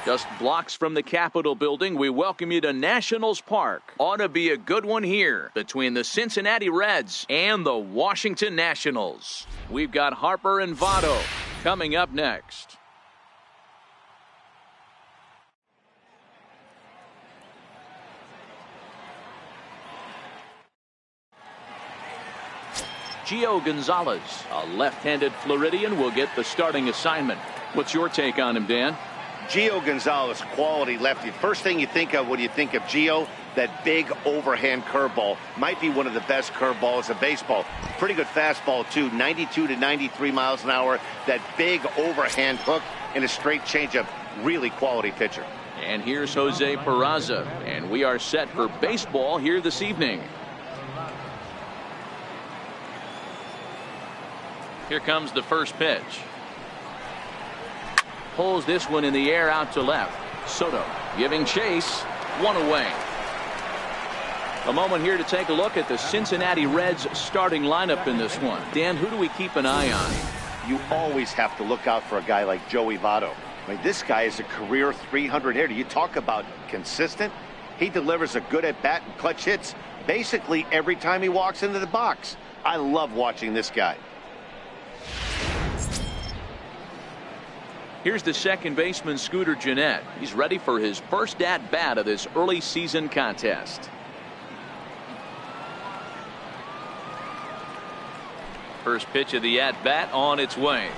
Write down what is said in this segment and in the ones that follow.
Just blocks from the Capitol building, we welcome you to Nationals Park. Ought to be a good one here between the Cincinnati Reds and the Washington Nationals. We've got Harper and Votto coming up next. Gio Gonzalez, a left-handed Floridian, will get the starting assignment. What's your take on him, Dan? Gio Gonzalez, quality lefty. First thing you think of when you think of Gio, that big overhand curveball. Might be one of the best curveballs in baseball. Pretty good fastball, too. 92 to 93 miles an hour. That big overhand hook and a straight changeup. Really quality pitcher. And here's Jose Peraza. And we are set for baseball here this evening. Here comes the first pitch. Pulls this one in the air out to left. Soto giving chase. One away. A moment here to take a look at the Cincinnati Reds starting lineup in this one. Dan, who do we keep an eye on? You always have to look out for a guy like Joey Votto. I mean, this guy is a career 300 hitter. You talk about consistent. He delivers a good at bat and clutch hits basically every time he walks into the box. I love watching this guy. Here's the second baseman, Scooter Gennett. He's ready for his first at-bat of this early season contest. First pitch of the at-bat on its way.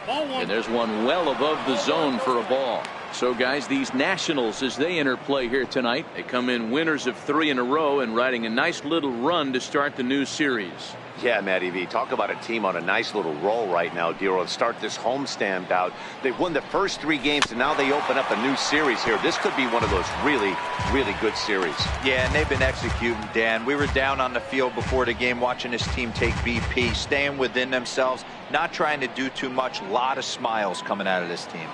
And there's one well above the zone for a ball. So, guys, these Nationals, as they enter play here tonight, they come in winners of 3 in a row and riding a nice little run to start the new series. Yeah, Matty V, talk about a team on a nice little roll right now, Dero. Start this homestand out. They've won the first 3 games, and now they open up a new series here. This could be one of those really, really good series. Yeah, and they've been executing, Dan. We were down on the field before the game watching this team take BP, staying within themselves, not trying to do too much. A lot of smiles coming out of this team.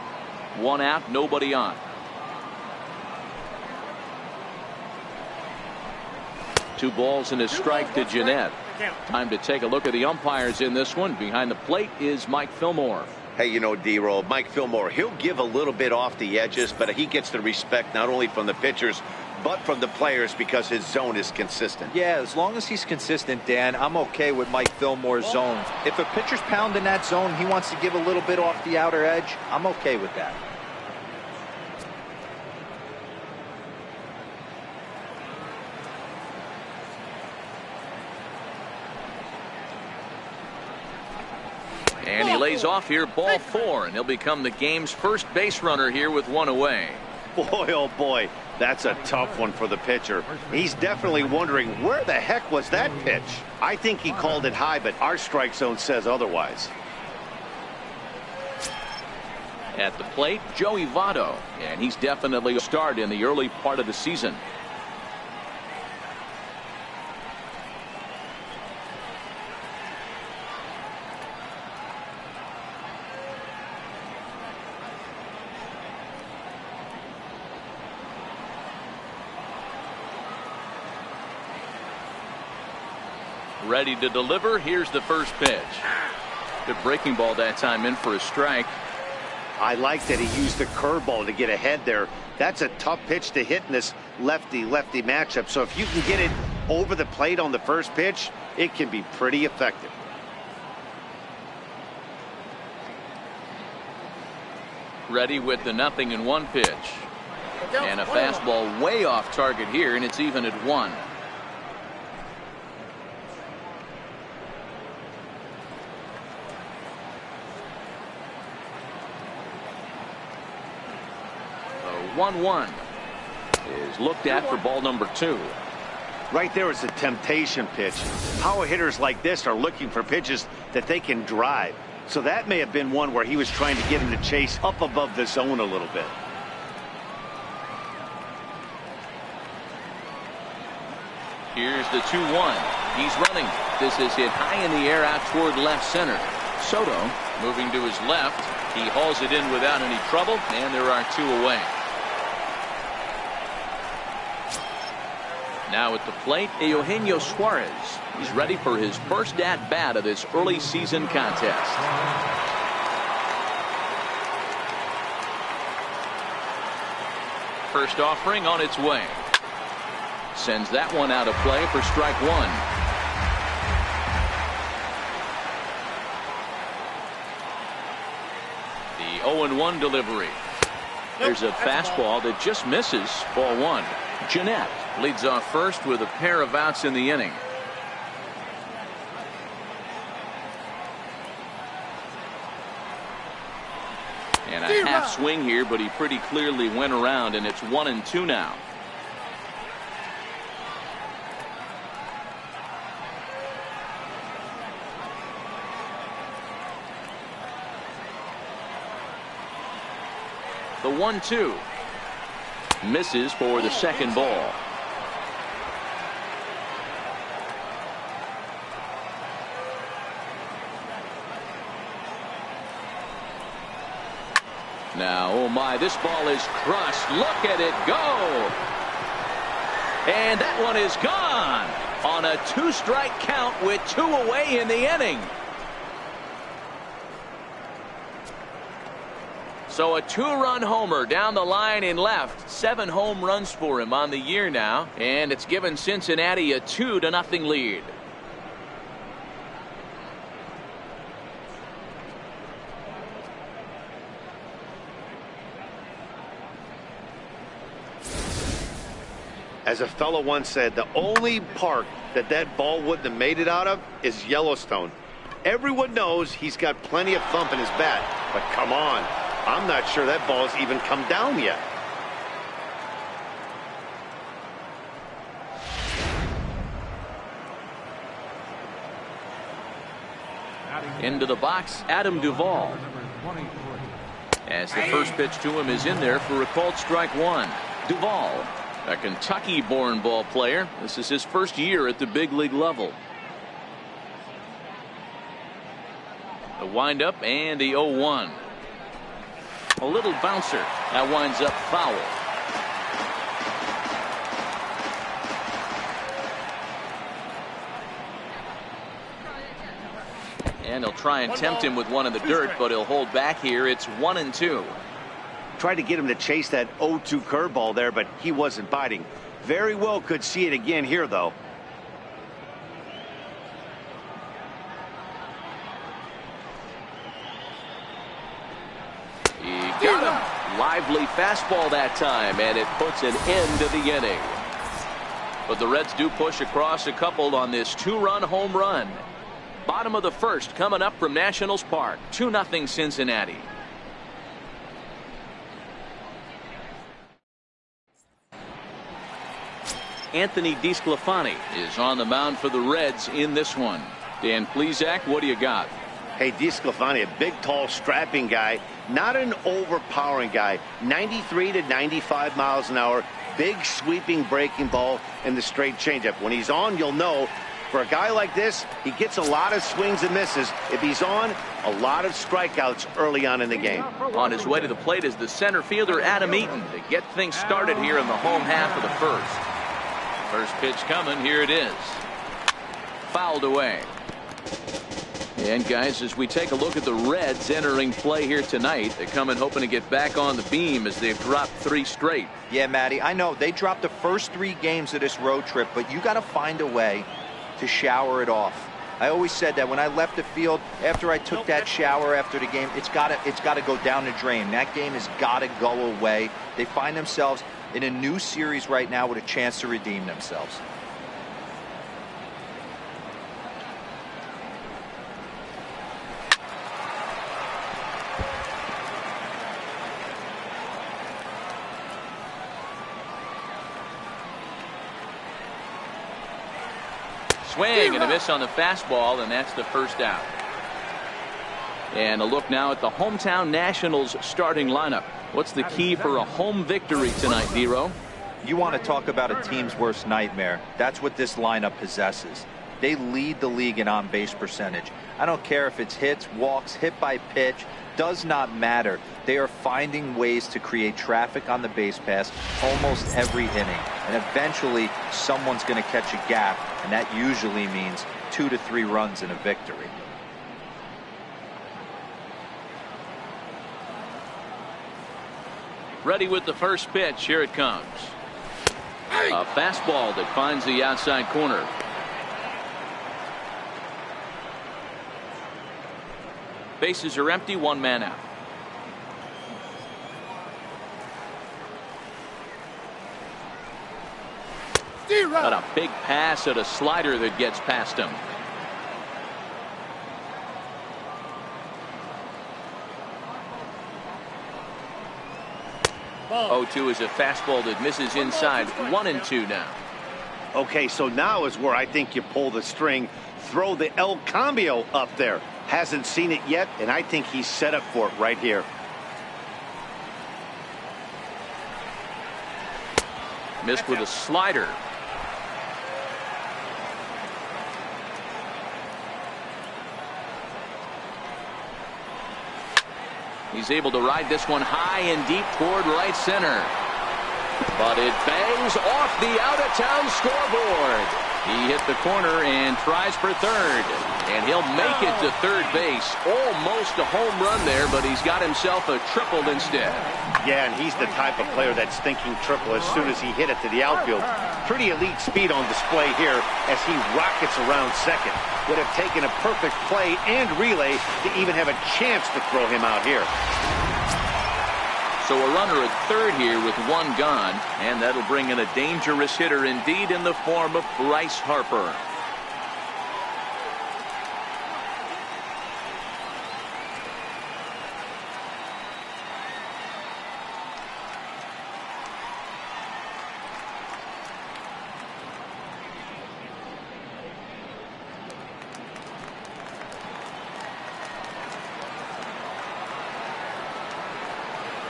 1 out, nobody on. Two balls and a strike to Gennett. Time to take a look at the umpires in this one. Behind the plate is Mike Fillmore. Hey, you know, D-Roll, Mike Fillmore, he'll give a little bit off the edges, but he gets the respect not only from the pitchers, but from the players because his zone is consistent. Yeah, as long as he's consistent, Dan, I'm okay with Mike Fillmore's zone. If a pitcher's pounding that zone, he wants to give a little bit off the outer edge, I'm okay with that. And he lays off here, ball 4, and he'll become the game's first base runner here with 1 away. Boy, oh boy, that's a tough one for the pitcher. He's definitely wondering, where the heck was that pitch? I think he called it high, but our strike zone says otherwise. At the plate, Joey Votto, and he's definitely a start in the early part of the season. Ready to deliver. Here's the first pitch. Good breaking ball that time, in for a strike. I like that he used the curveball to get ahead there. That's a tough pitch to hit in this lefty-lefty matchup. So if you can get it over the plate on the first pitch, it can be pretty effective. Ready with the 0-1 pitch. And a fastball way off target here, and it's even at 1. The 1-1 is looked at for ball number 2. Right there is a temptation pitch. Power hitters like this are looking for pitches that they can drive. So that may have been one where he was trying to get him to chase up above the zone a little bit. Here's the 2-1. He's running. This is hit high in the air out toward left center. Soto moving to his left. He hauls it in without any trouble, and there are 2 away. Now at the plate, Eugenio Suarez. He's ready for his first at-bat of this early season contest. First offering on its way. Sends that one out of play for strike one. The 0-1 delivery. There's a fastball that just misses. Ball one. Jeanette leads off first with a pair of outs in the inning. And a half swing here, but he pretty clearly went around, and it's 1-2 now. The 1-2 misses for the second ball. Now, oh my, this ball is crushed. Look at it go. And that one is gone on a 2-strike count with 2 away in the inning. So a 2-run homer down the line in left. 7 home runs for him on the year now. And it's given Cincinnati a 2-0 lead. As a fellow once said, the only park that ball wouldn't have made it out of is Yellowstone. Everyone knows he's got plenty of thump in his bat, but come on, I'm not sure that ball's even come down yet. Into the box, Adam Duvall. As the first pitch to him is in there for a called strike one. Duvall, a Kentucky-born ball player. This is his first year at the big league level. The windup and the 0-1. A little bouncer. That winds up foul. And he'll try and tempt him with one in the dirt, but he'll hold back here. It's 1-2. Tried to get him to chase that 0-2 curveball there, but he wasn't biting. Very well could see it again here, though. He got him. Lively fastball that time, and it puts an end to the inning. But the Reds do push across a couple on this 2-run home run. Bottom of the first coming up from Nationals Park. 2-0 Cincinnati. Anthony DeSclafani is on the mound for the Reds in this one. Dan Plesac, what do you got? Hey, DeSclafani, a big, tall, strapping guy, not an overpowering guy. 93 to 95 miles an hour, big sweeping breaking ball, and the straight changeup. When he's on, you'll know. For a guy like this, he gets a lot of swings and misses. If he's on, a lot of strikeouts early on in the game. On his way to the plate is the center fielder Adam Eaton to get things started here in the home half of the first. First pitch coming, here it is. Fouled away. And guys, as we take a look at the Reds entering play here tonight, they come in hoping to get back on the beam as they've dropped 3 straight. Yeah, Matty, I know they dropped the first 3 games of this road trip, but you got to find a way to shower it off. I always said that when I left the field after I took that shower after the game, it's got to go down the drain. That game has got to go away. They find themselves in a new series right now with a chance to redeem themselves. Swing and a miss on the fastball, and that's the first out. And a look now at the hometown Nationals starting lineup. What's the key for a home victory tonight, Dero? You want to talk about a team's worst nightmare. That's what this lineup possesses. They lead the league in on-base percentage. I don't care if it's hits, walks, hit by pitch, does not matter. They are finding ways to create traffic on the base pass almost every inning. And eventually, someone's going to catch a gap, and that usually means 2 to 3 runs in a victory. Ready with the first pitch. Here it comes. A fastball that finds the outside corner. Bases are empty. One man out. Got a big pass at a slider that gets past him. 0-2 is a fastball that misses inside. 1-2 now. Okay, so now is where I think you pull the string. Throw the El Cambio up there. Hasn't seen it yet, and I think he's set up for it right here. Missed with a slider. He's able to ride this one high and deep toward right center. But it bangs off the out-of-town scoreboard. He hit the corner and tries for third. And he'll make it to third base. Almost a home run there, but he's got himself a triple instead. Yeah, and he's the type of player that's thinking triple as soon as he hit it to the outfield. Pretty elite speed on display here as he rockets around second. Would have taken a perfect play and relay to even have a chance to throw him out here. So a runner at third here with one gone, and that'll bring in a dangerous hitter indeed in the form of Bryce Harper.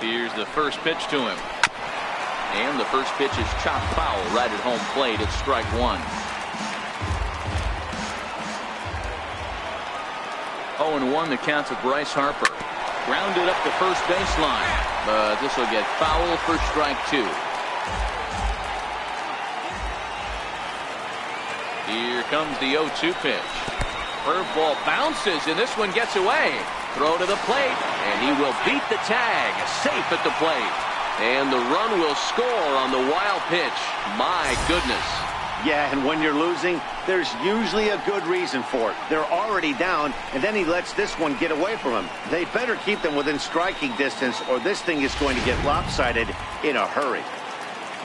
Here's the first pitch to him. And the first pitch is chopped foul right at home plate. It's strike one. 0-1 the count to Bryce Harper. Grounded up the first baseline. But this will get foul for strike two. Here comes the 0-2 pitch. Curveball bounces, and this one gets away. Throw to the plate, and he will beat the tag. Safe at the plate. And the run will score on the wild pitch. My goodness. Yeah, and when you're losing, there's usually a good reason for it. They're already down, and then he lets this one get away from him. They better keep them within striking distance, or this thing is going to get lopsided in a hurry.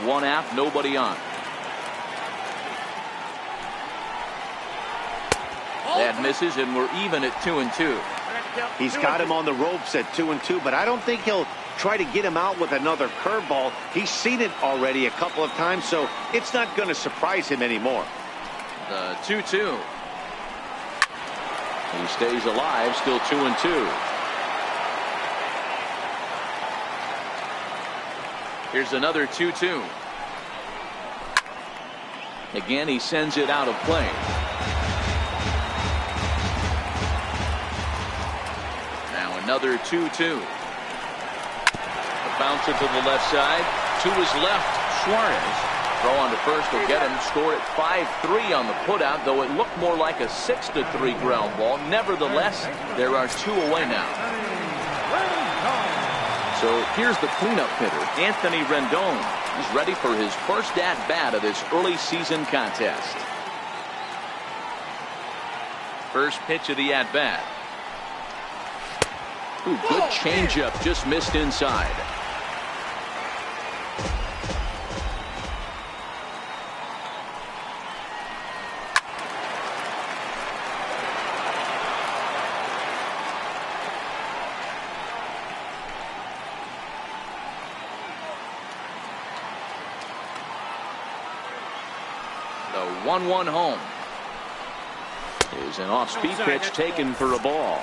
One out, nobody on. That misses, and we're even at 2-2. He's got him on the ropes at 2-2, but I don't think he'll try to get him out with another curveball. He's seen it already a couple of times, so it's not going to surprise him anymore. The 2-2. He stays alive, still 2-2. Here's another 2-2. Again, he sends it out of play. Another 2-2. A bouncer to the left side. To his left, Suarez. Throw on to first will get him. Score at 5-3 on the putout, though it looked more like a 6-3 ground ball. Nevertheless, there are two away now. So here's the cleanup hitter, Anthony Rendon. He's ready for his first at-bat of this early season contest. First pitch of the at-bat. Ooh, good changeup, just missed inside. The 1-1 home is an off-speed pitch taken for a ball.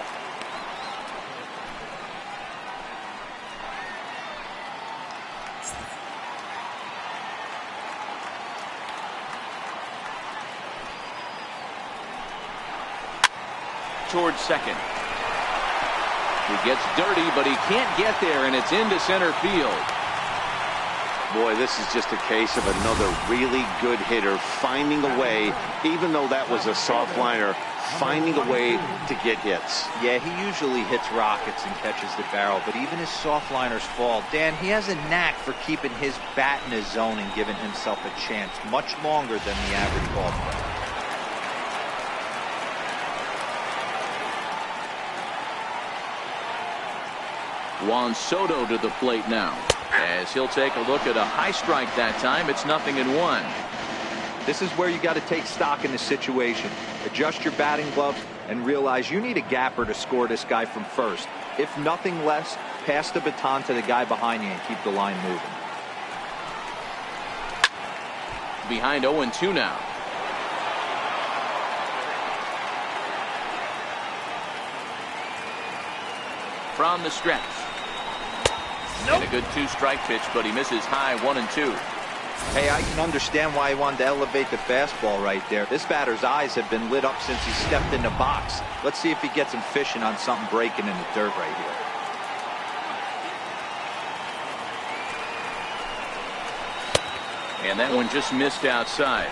Towards second. He gets dirty, but he can't get there, and it's into center field. Boy, this is just a case of another really good hitter finding a way, even though that was a soft liner, finding a way to get hits. Yeah, he usually hits rockets and catches the barrel, but even his soft liners fall. Dan, he has a knack for keeping his bat in his zone and giving himself a chance much longer than the average ball player. Juan Soto to the plate now, as he'll take a look at a high strike that time. It's 0-1. This is where you got to take stock in the situation. Adjust your batting gloves and realize you need a gapper to score this guy from first. If nothing less, pass the baton to the guy behind you and keep the line moving. Behind 0-2 now. From the stretch. And a good 2-strike pitch, but he misses high 1-2. Hey, I can understand why he wanted to elevate the fastball right there. This batter's eyes have been lit up since he stepped in the box. Let's see if he gets him fishing on something breaking in the dirt right here. And that one just missed outside.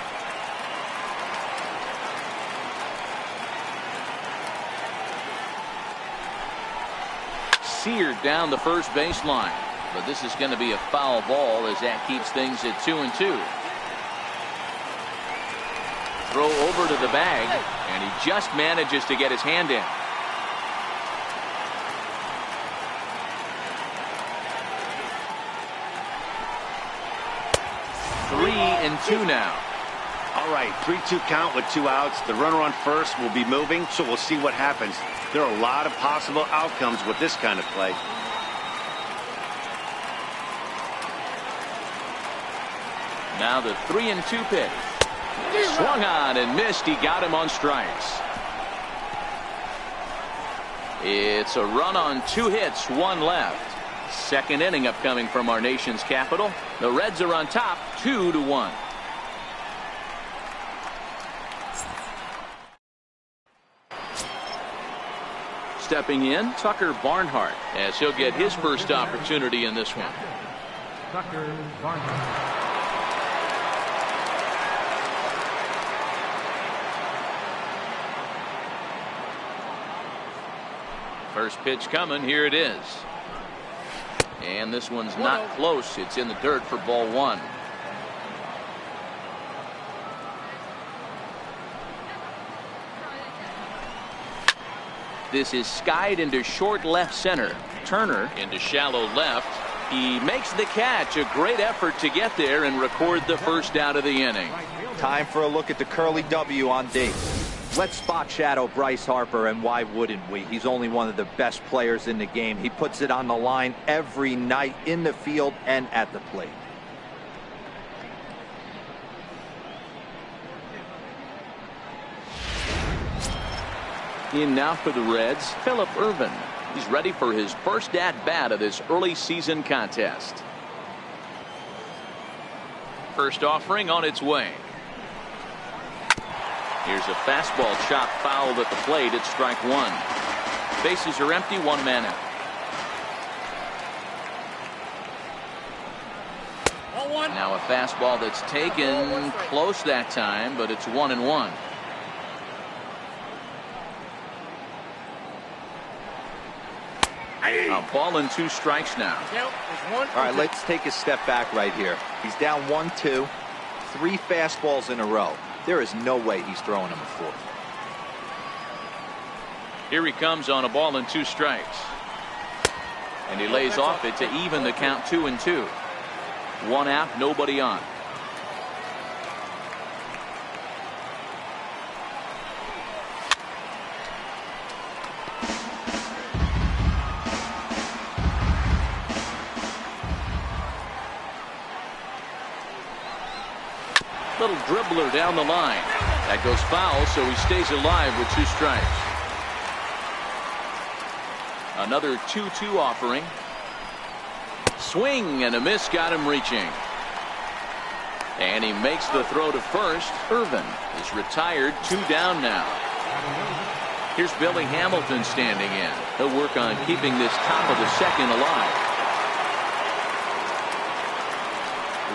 Seared down the first baseline, but this is going to be a foul ball as that keeps things at 2-2. Throw over to the bag, and he just manages to get his hand in. Three and two now. All right, 3-2 count with 2 outs. The runner on first will be moving, so we'll see what happens. There are a lot of possible outcomes with this kind of play. Now the 3-2 pitch. Swung on and missed. He got him on strikes. It's a run on 2 hits, 1 left. Second inning upcoming from our nation's capital. The Reds are on top, 2-1. Stepping in, Tucker Barnhart, as he'll get his first opportunity in this one. Tucker Barnhart. First pitch coming. Here it is. And this one's not close. It's in the dirt for ball 1. This is skied into short left center. Turner into shallow left. He makes the catch. A great effort to get there and record the first out of the inning. Time for a look at the curly W on D. Let's spot shadow Bryce Harper, and why wouldn't we? He's only one of the best players in the game. He puts it on the line every night in the field and at the plate. In now for the Reds, Phillip Ervin. He's ready for his first at-bat of this early season contest. First offering on its way. Here's a fastball chopped foul at the plate. It's strike 1. Bases are empty, 1 man out. Now a fastball that's taken close that time, but it's 1-1. A ball and 2 strikes now. All right, let's take a step back right here. He's down 1-2, 3 fastballs in a row. There is no way he's throwing him a 4th. Here he comes on a ball and 2 strikes. And he lays off it to even the count 2-2. 1 out, nobody on. Little dribbler down the line. That goes foul, so he stays alive with 2 strikes. Another 2-2 offering. Swing and a miss got him reaching. And he makes the throw to first. Ervin is retired, 2 down now. Here's Billy Hamilton standing in. He'll work on keeping this top of the second alive.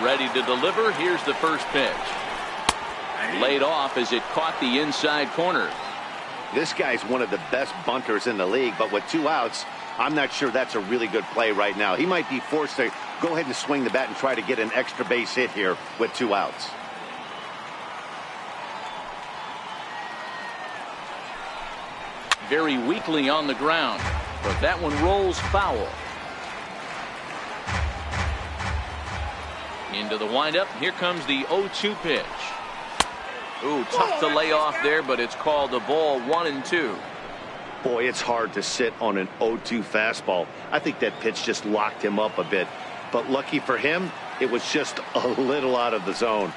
Ready to deliver. Here's the first pitch. Laid off as it caught the inside corner. This guy's one of the best bunters in the league, but with 2 outs, I'm not sure that's a really good play right now. He might be forced to go ahead and swing the bat and try to get an extra base hit here with 2 outs. Very weakly on the ground, but that one rolls foul. Into the windup. Here comes the 0-2 pitch. Ooh, tough to lay off there, but it's called a ball. 1-2. Boy, it's hard to sit on an 0-2 fastball. I think that pitch just locked him up a bit. But lucky for him, it was just a little out of the zone.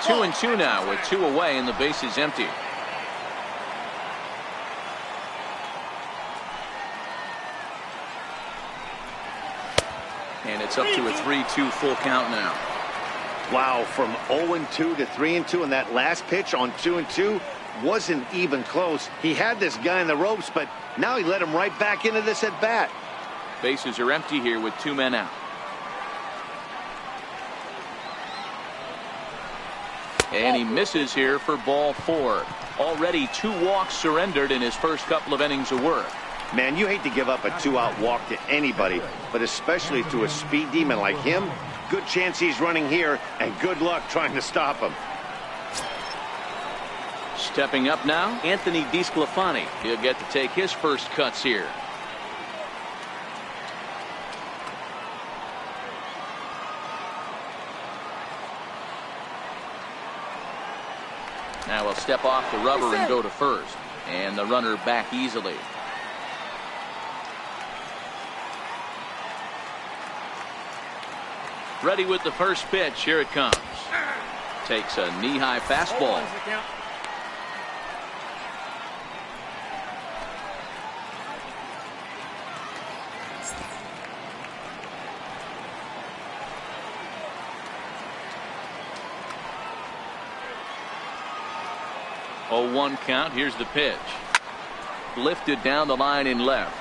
2-2 now with 2 away and the base is empty. And it's up to a 3-2 full count now. Wow, from 0-2 to 3-2, and that last pitch on 2-2 wasn't even close. He had this guy in the ropes, but now he let him right back into this at bat. Bases are empty here with 2 men out. And he misses here for ball 4. Already 2 walks surrendered in his first couple of innings of work. Man, you hate to give up a 2-out walk to anybody, but especially to a speed demon like him. Good chance he's running here, and good luck trying to stop him. Stepping up now, Anthony DeSclafani. He'll get to take his first cuts here. Now he'll step off the rubber and go to first. And the runner back easily. Ready with the first pitch. Here it comes. Takes a knee-high fastball. 0-1 count. Here's the pitch. Lifted down the line in left.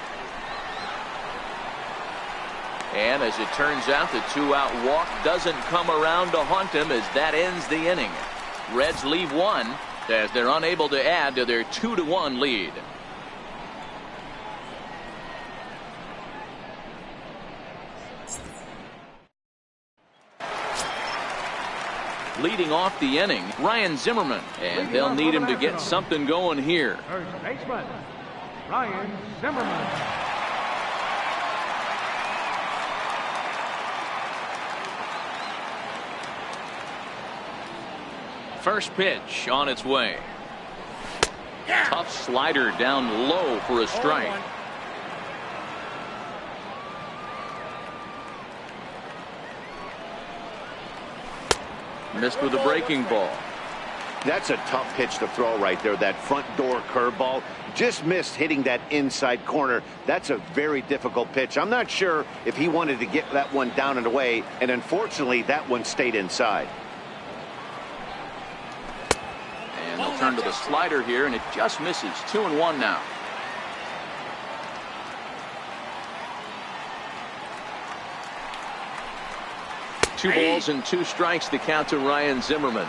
And as it turns out, the 2-out walk doesn't come around to haunt him as that ends the inning. Reds leave 1 as they're unable to add to their 2-1 lead. Leading off the inning, Ryan Zimmerman, and they'll need him to get something going here. First baseman, Ryan Zimmerman. First pitch on its way. Tough slider down low for a strike. Missed with a breaking ball. That's a tough pitch to throw right there. That front door curveball just missed hitting that inside corner. That's a very difficult pitch. I'm not sure if he wanted to get that one down and away, and unfortunately that one stayed inside. And they'll turn to the slider here, and it just misses. 2-1 now. Two balls and 2 strikes to count to Ryan Zimmerman.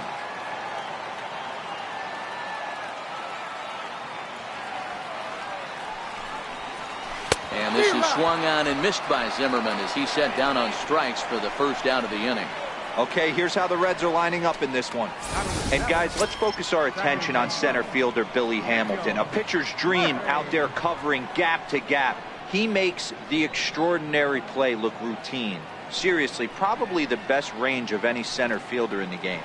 And this is swung on and missed by Zimmerman as he set down on strikes for the first out of the inning. Okay, here's how the Reds are lining up in this one. And guys, let's focus our attention on center fielder Billy Hamilton. A pitcher's dream out there covering gap to gap. He makes the extraordinary play look routine. Seriously, probably the best range of any center fielder in the game.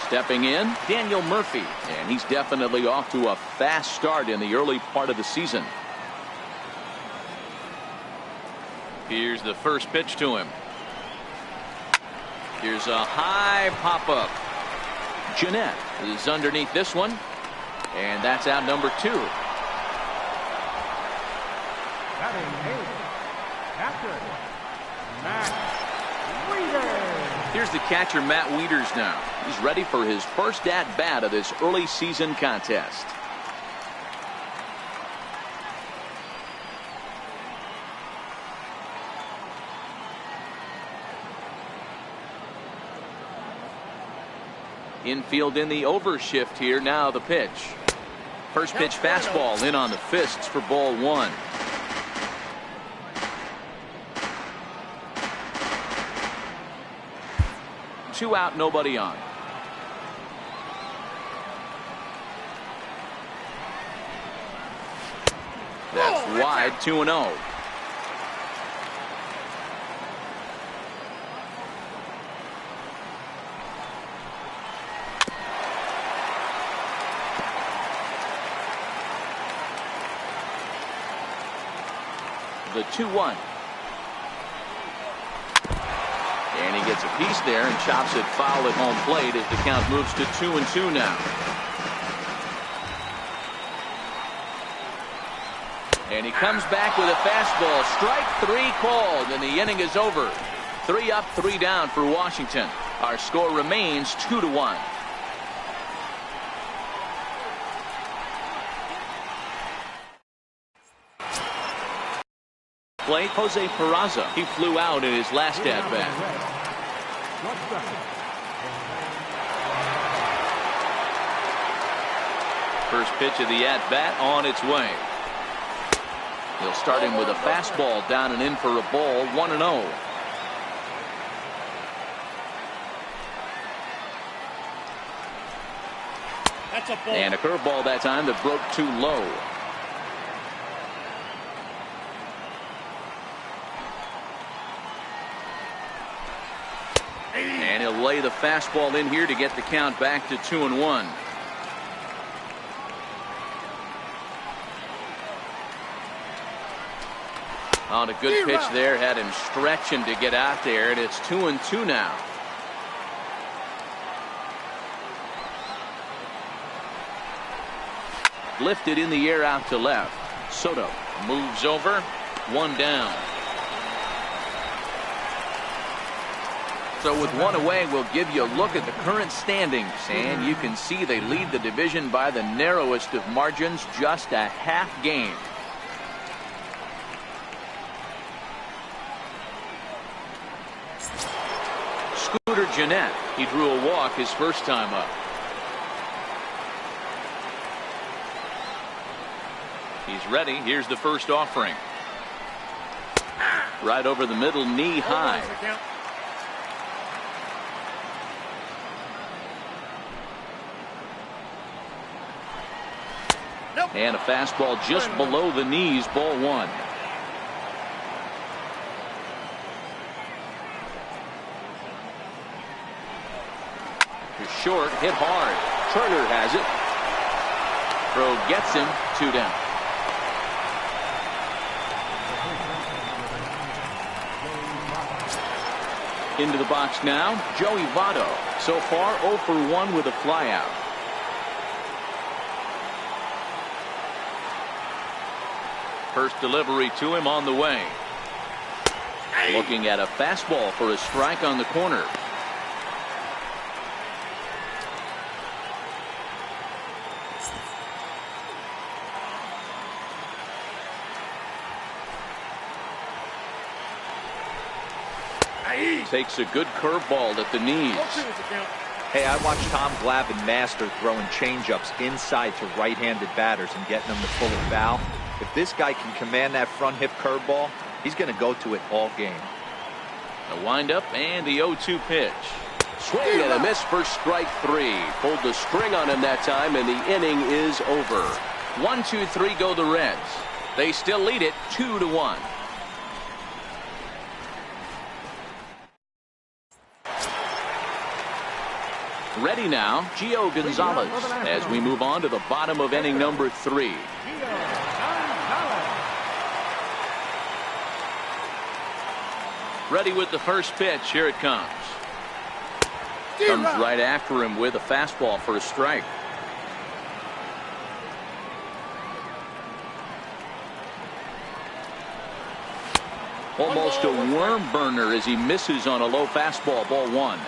Stepping in, Daniel Murphy, and he's definitely off to a fast start in the early part of the season. Here's the first pitch to him. Here's a high pop-up. Jeanette is underneath this one, and that's out number 2. Here's the catcher, Matt Wieters now. He's ready for his first at-bat of this early season contest. Infield in the overshift here. Now the pitch. First pitch fastball in on the fists for ball one. Two out, nobody on. That's wide, 2-0. The 2-1. And he gets a piece there and chops it foul at home plate as the count moves to 2-2 now. And he comes back with a fastball. Strike three called, and the inning is over. 3 up, 3 down for Washington. Our score remains 2-1. Play Jose Peraza. He flew out in his last at bat. First pitch of the at bat on its way. He'll start him with a fastball down and in for a ball. 1-0. And a curveball that time that broke too low. And he'll lay the fastball in here to get the count back to 2-1. On a good pitch there, had him stretching to get out there, and it's 2-2 now. Lifted in the air out to left. Soto moves over. 1 down. So with 1 away, we'll give you a look at the current standings, and you can see they lead the division by the narrowest of margins, just a half game. Scooter Gennett, he drew a walk his first time up. He's ready. Here's the first offering. Right over the middle, knee high. And a fastball just below the knees, ball 1. Short, hit hard. Turner has it. Throw gets him. 2 down. Into the box now, Joey Votto. So far 0 for 1 with a flyout. First delivery to him on the way. Looking at a fastball for a strike on the corner. Takes a good curveball at the knees. Hey, I watched Tom Glavine master throwing changeups inside to right-handed batters and getting them to pull a foul. If this guy can command that front hip curveball, he's going to go to it all game. A windup and the 0-2 pitch. Swing and a miss for strike 3. Pulled the string on him that time, and the inning is over. 1-2-3 go the Reds. They still lead it 2-1. Ready now, Gio Gonzalez, as we move on to the bottom of inning number 3. Ready with the first pitch. Here it comes. Comes right after him with a fastball for a strike. Almost a worm burner as he misses on a low fastball, ball 1.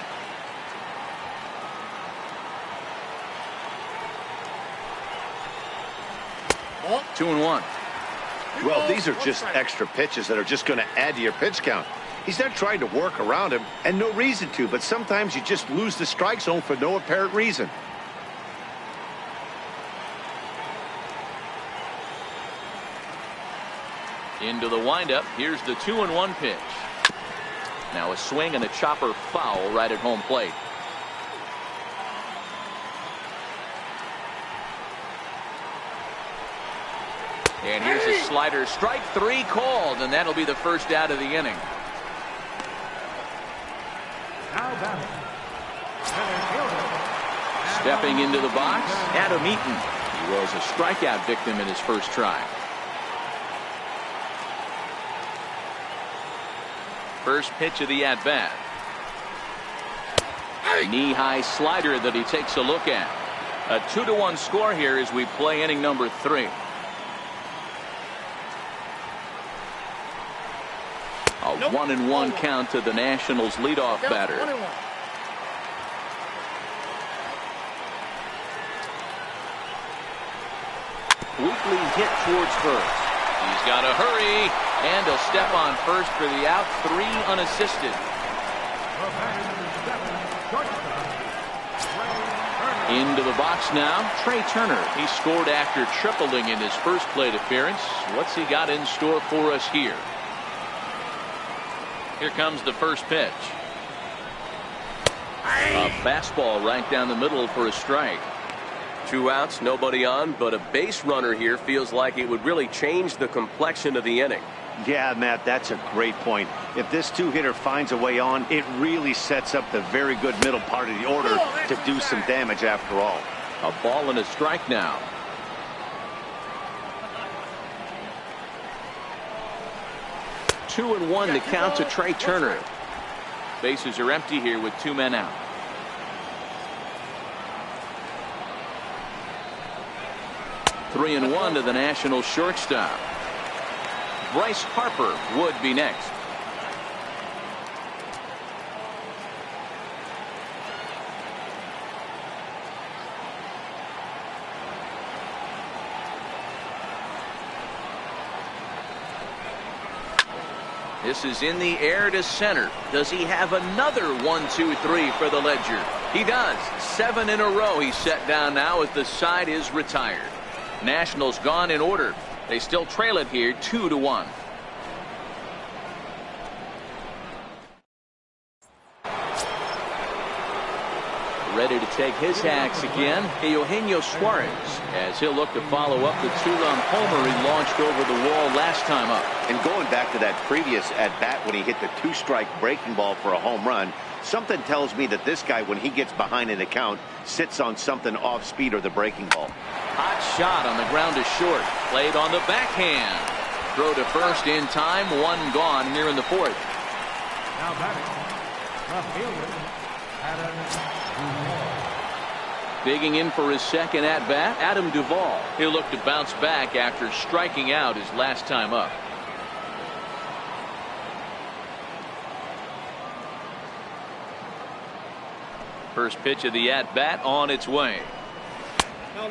Two and 1. Well, these are just extra pitches that are just going to add to your pitch count. He's not trying to work around him, and no reason to, but sometimes you just lose the strike zone for no apparent reason. Into the windup. Here's the 2-1 pitch. Now a swing and a chopper foul right at home plate. And here's a slider. Strike 3 called, and that'll be the first out of the inning. Stepping into the box, Adam Eaton. He was a strikeout victim in his first try. First pitch of the at-bat. Knee-high slider that he takes a look at. A 2-1 score here as we play inning number 3. A 1-1 count to the Nationals leadoff batter. Weekly hit towards first. He's got to hurry, and he'll step on first for the out. 3 unassisted. Into the box now, Trey Turner. He scored after tripling in his first plate appearance. What's he got in store for us here? Here comes the first pitch. A fastball right down the middle for a strike. 2 outs, nobody on, but a base runner here feels like it would really change the complexion of the inning. Yeah, Matt, that's a great point. If this 2-hitter finds a way on, it really sets up the very good middle part of the order to do some damage after all. A ball and a strike now. Two and one to count to Trey Turner. Bases are empty here with 2 men out. Three and one to the Nationals shortstop. Bryce Harper would be next. This is in the air to center. Does he have another 1-2-3 for the Ledger? He does. 7 in a row he's set down now as the side is retired. Nationals gone in order. They still trail it here 2-1. Ready to take his hacks again, Eugenio Suarez, as he'll look to follow up the 2-run homer he launched over the wall last time up. And going back to that previous at-bat when he hit the 2-strike breaking ball for a home run, something tells me that this guy, when he gets behind an account, sits on something off speed or the breaking ball. Hot shot on the ground to short. Played on the backhand. Throw to first in time. 1 gone here in the 4th. Now batting, the fielder, Adam Duvall. Digging in for his second at-bat, Adam Duvall. He'll look to bounce back after striking out his last time up. First pitch of the at-bat on its way.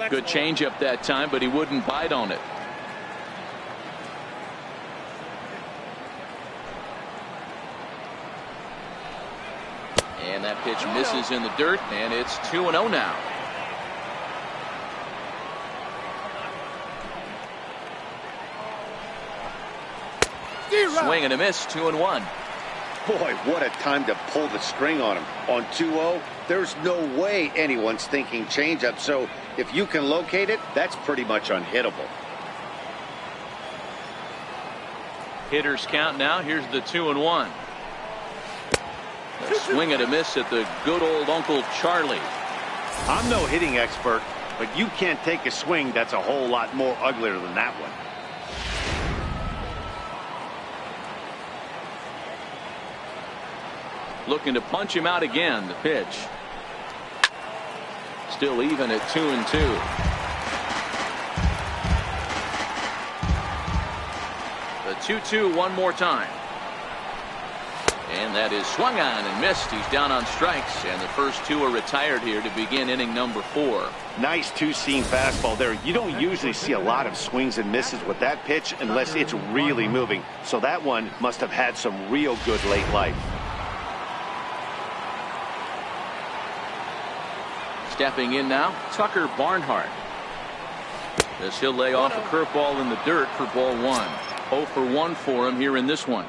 Good changeup that time, but he wouldn't bite on it. And that pitch misses in the dirt, and it's 2-0 now. Swing and a miss, 2-1. Boy, what a time to pull the string on him. On 2-0, there's no way anyone's thinking changeup. So if you can locate it, that's pretty much unhittable. Hitters count now. Here's the 2-1. A swing and a miss at the good old Uncle Charlie. I'm no hitting expert, but you can't take a swing that's a whole lot more uglier than that one. Looking to punch him out again. The pitch. Still even at 2-2. The 2-2 one more time. And that is swung on and missed. He's down on strikes, and the first two are retired here to begin inning number 4. Nice two-seam fastball there. You don't usually see a lot of swings and misses with that pitch unless it's really moving. So that one must have had some real good late life. Stepping in now, Tucker Barnhart. As he'll lay off a curveball in the dirt for ball 1. 0 for 1 for him here in this one.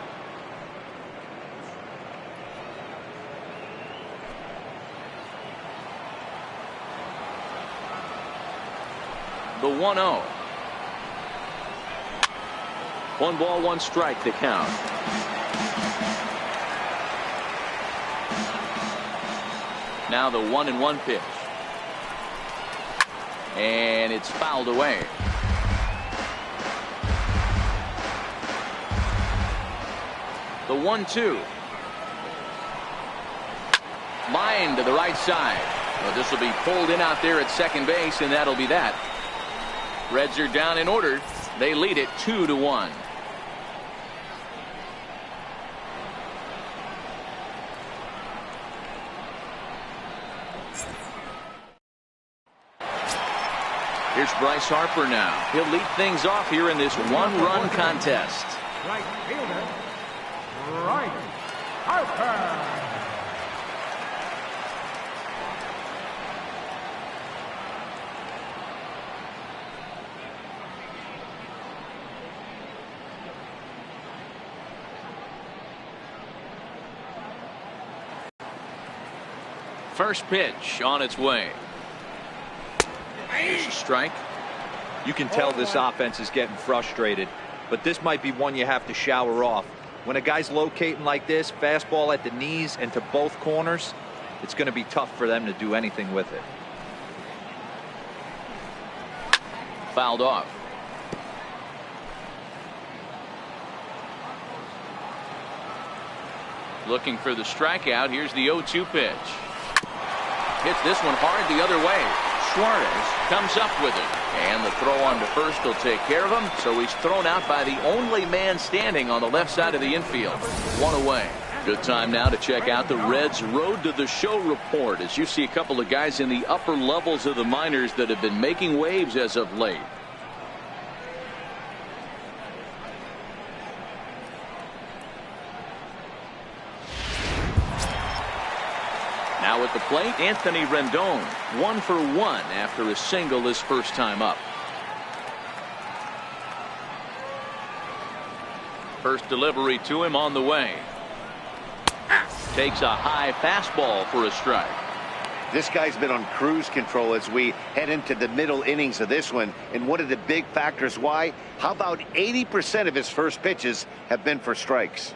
The 1-0. 1 ball, 1 strike to count. Now the 1-1 pitch. And it's fouled away. The 1-2. Line to the right side. Well, this will be pulled in out there at second base, and that'll be that. Reds are down in order. They lead it 2-1. Here's Bryce Harper now. He'll lead things off here in this one-run contest. Right fielder, Bryce Harper. First pitch on its way. There's a strike. You can tell this offense is getting frustrated, but this might be one you have to shower off. When a guy's locating like this, fastball at the knees and to both corners, it's going to be tough for them to do anything with it. Fouled off. Looking for the strikeout. Here's the 0-2 pitch. Hits this one hard the other way. Suarez comes up with it. And the throw on to first will take care of him. So he's thrown out by the only man standing on the left side of the infield. 1 away. Good time now to check out the Reds' Road to the Show report, as you see a couple of guys in the upper levels of the minors that have been making waves as of late. Now at the plate, Anthony Rendon, 1 for 1 after a single his first time up. First delivery to him on the way. Takes a high fastball for a strike. This guy's been on cruise control as we head into the middle innings of this one. And one of the big factors why, how about 80% of his first pitches have been for strikes?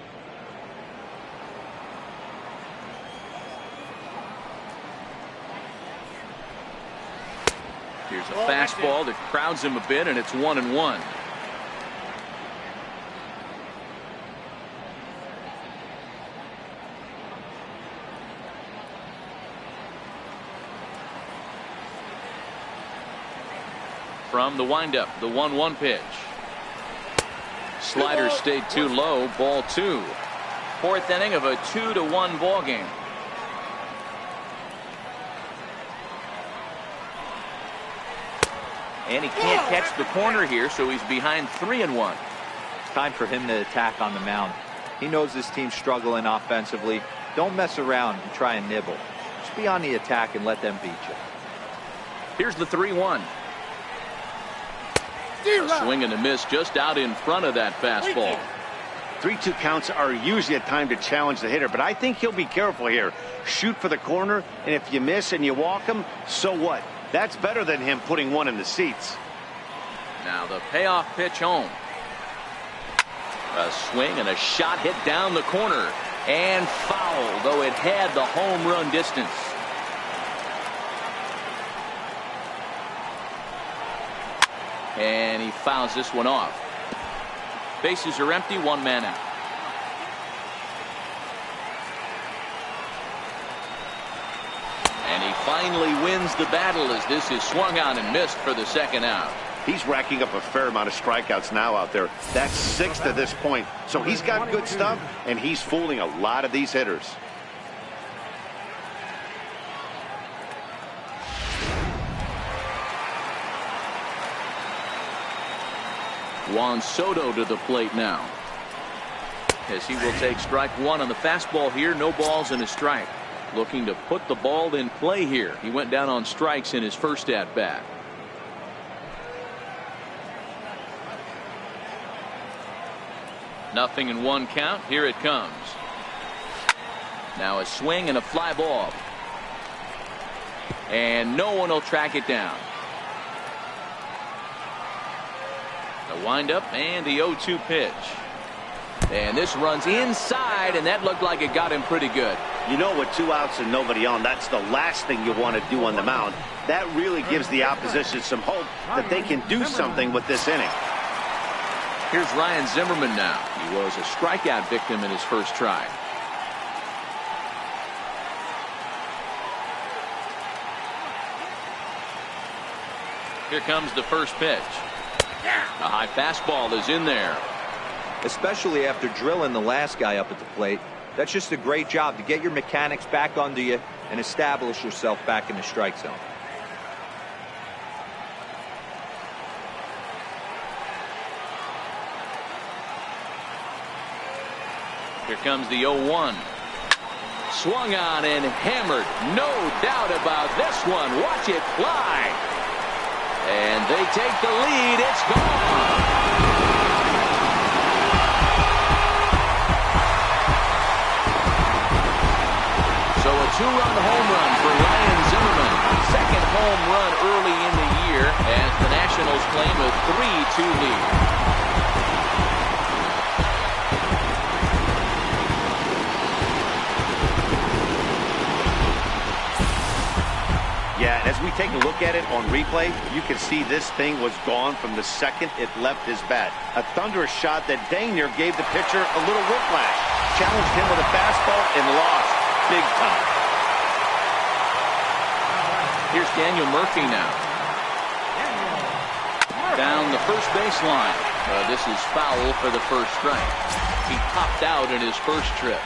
Here's a fastball that crowds him a bit, and it's 1-1. From the windup, the 1-1 pitch. Slider stayed too low. Ball 2. 4th inning of a 2-1 ball game. And he can't catch the corner here, so he's behind 3-1. Time for him to attack on the mound. He knows this team's struggling offensively. Don't mess around and try and nibble. Just be on the attack and let them beat you. Here's the 3-1. A swing and a miss just out in front of that fastball. 3-2 counts are usually a time to challenge the hitter, but I think he'll be careful here. Shoot for the corner, and if you miss and you walk him, so what? That's better than him putting one in the seats. Now the payoff pitch home. A swing and a shot hit down the corner. And foul, though it had the home run distance. And he fouls this one off. Bases are empty, 1 man out. And he finally wins the battle as this is swung on and missed for the 2nd out. He's racking up a fair amount of strikeouts now out there. That's 6 to this point. So he's got good stuff, and he's fooling a lot of these hitters. Juan Soto to the plate now, as he will take strike one on the fastball here. No balls and a strike. Looking to put the ball in play here. He went down on strikes in his first at bat. Nothing in 1 count. Here it comes. Now a swing and a fly ball, and no one will track it down. The windup and the 0-2 pitch. And this runs inside, and that looked like it got him pretty good. You know, with 2 outs and nobody on, that's the last thing you want to do on the mound. That really gives the opposition some hope that they can do something with this inning. Here's Ryan Zimmerman now. He was a strikeout victim in his first try. Here comes the first pitch. A high fastball is in there. Especially after drilling the last guy up at the plate. That's just a great job to get your mechanics back under you and establish yourself back in the strike zone. Here comes the 0-1. Swung on and hammered. No doubt about this one. Watch it fly. And they take the lead. It's gone. So a 2-run home run for Ryan Zimmerman. Second home run early in the year as the Nationals claim a 3-2 lead. Yeah, and as we take a look at it on replay, you can see this thing was gone from the second it left his bat. A thunderous shot that dang near gave the pitcher a little whiplash. Challenged him with a fastball and lost big time. Here's Daniel Murphy now. Down the first baseline. This is foul for the first strike. He popped out in his first trip.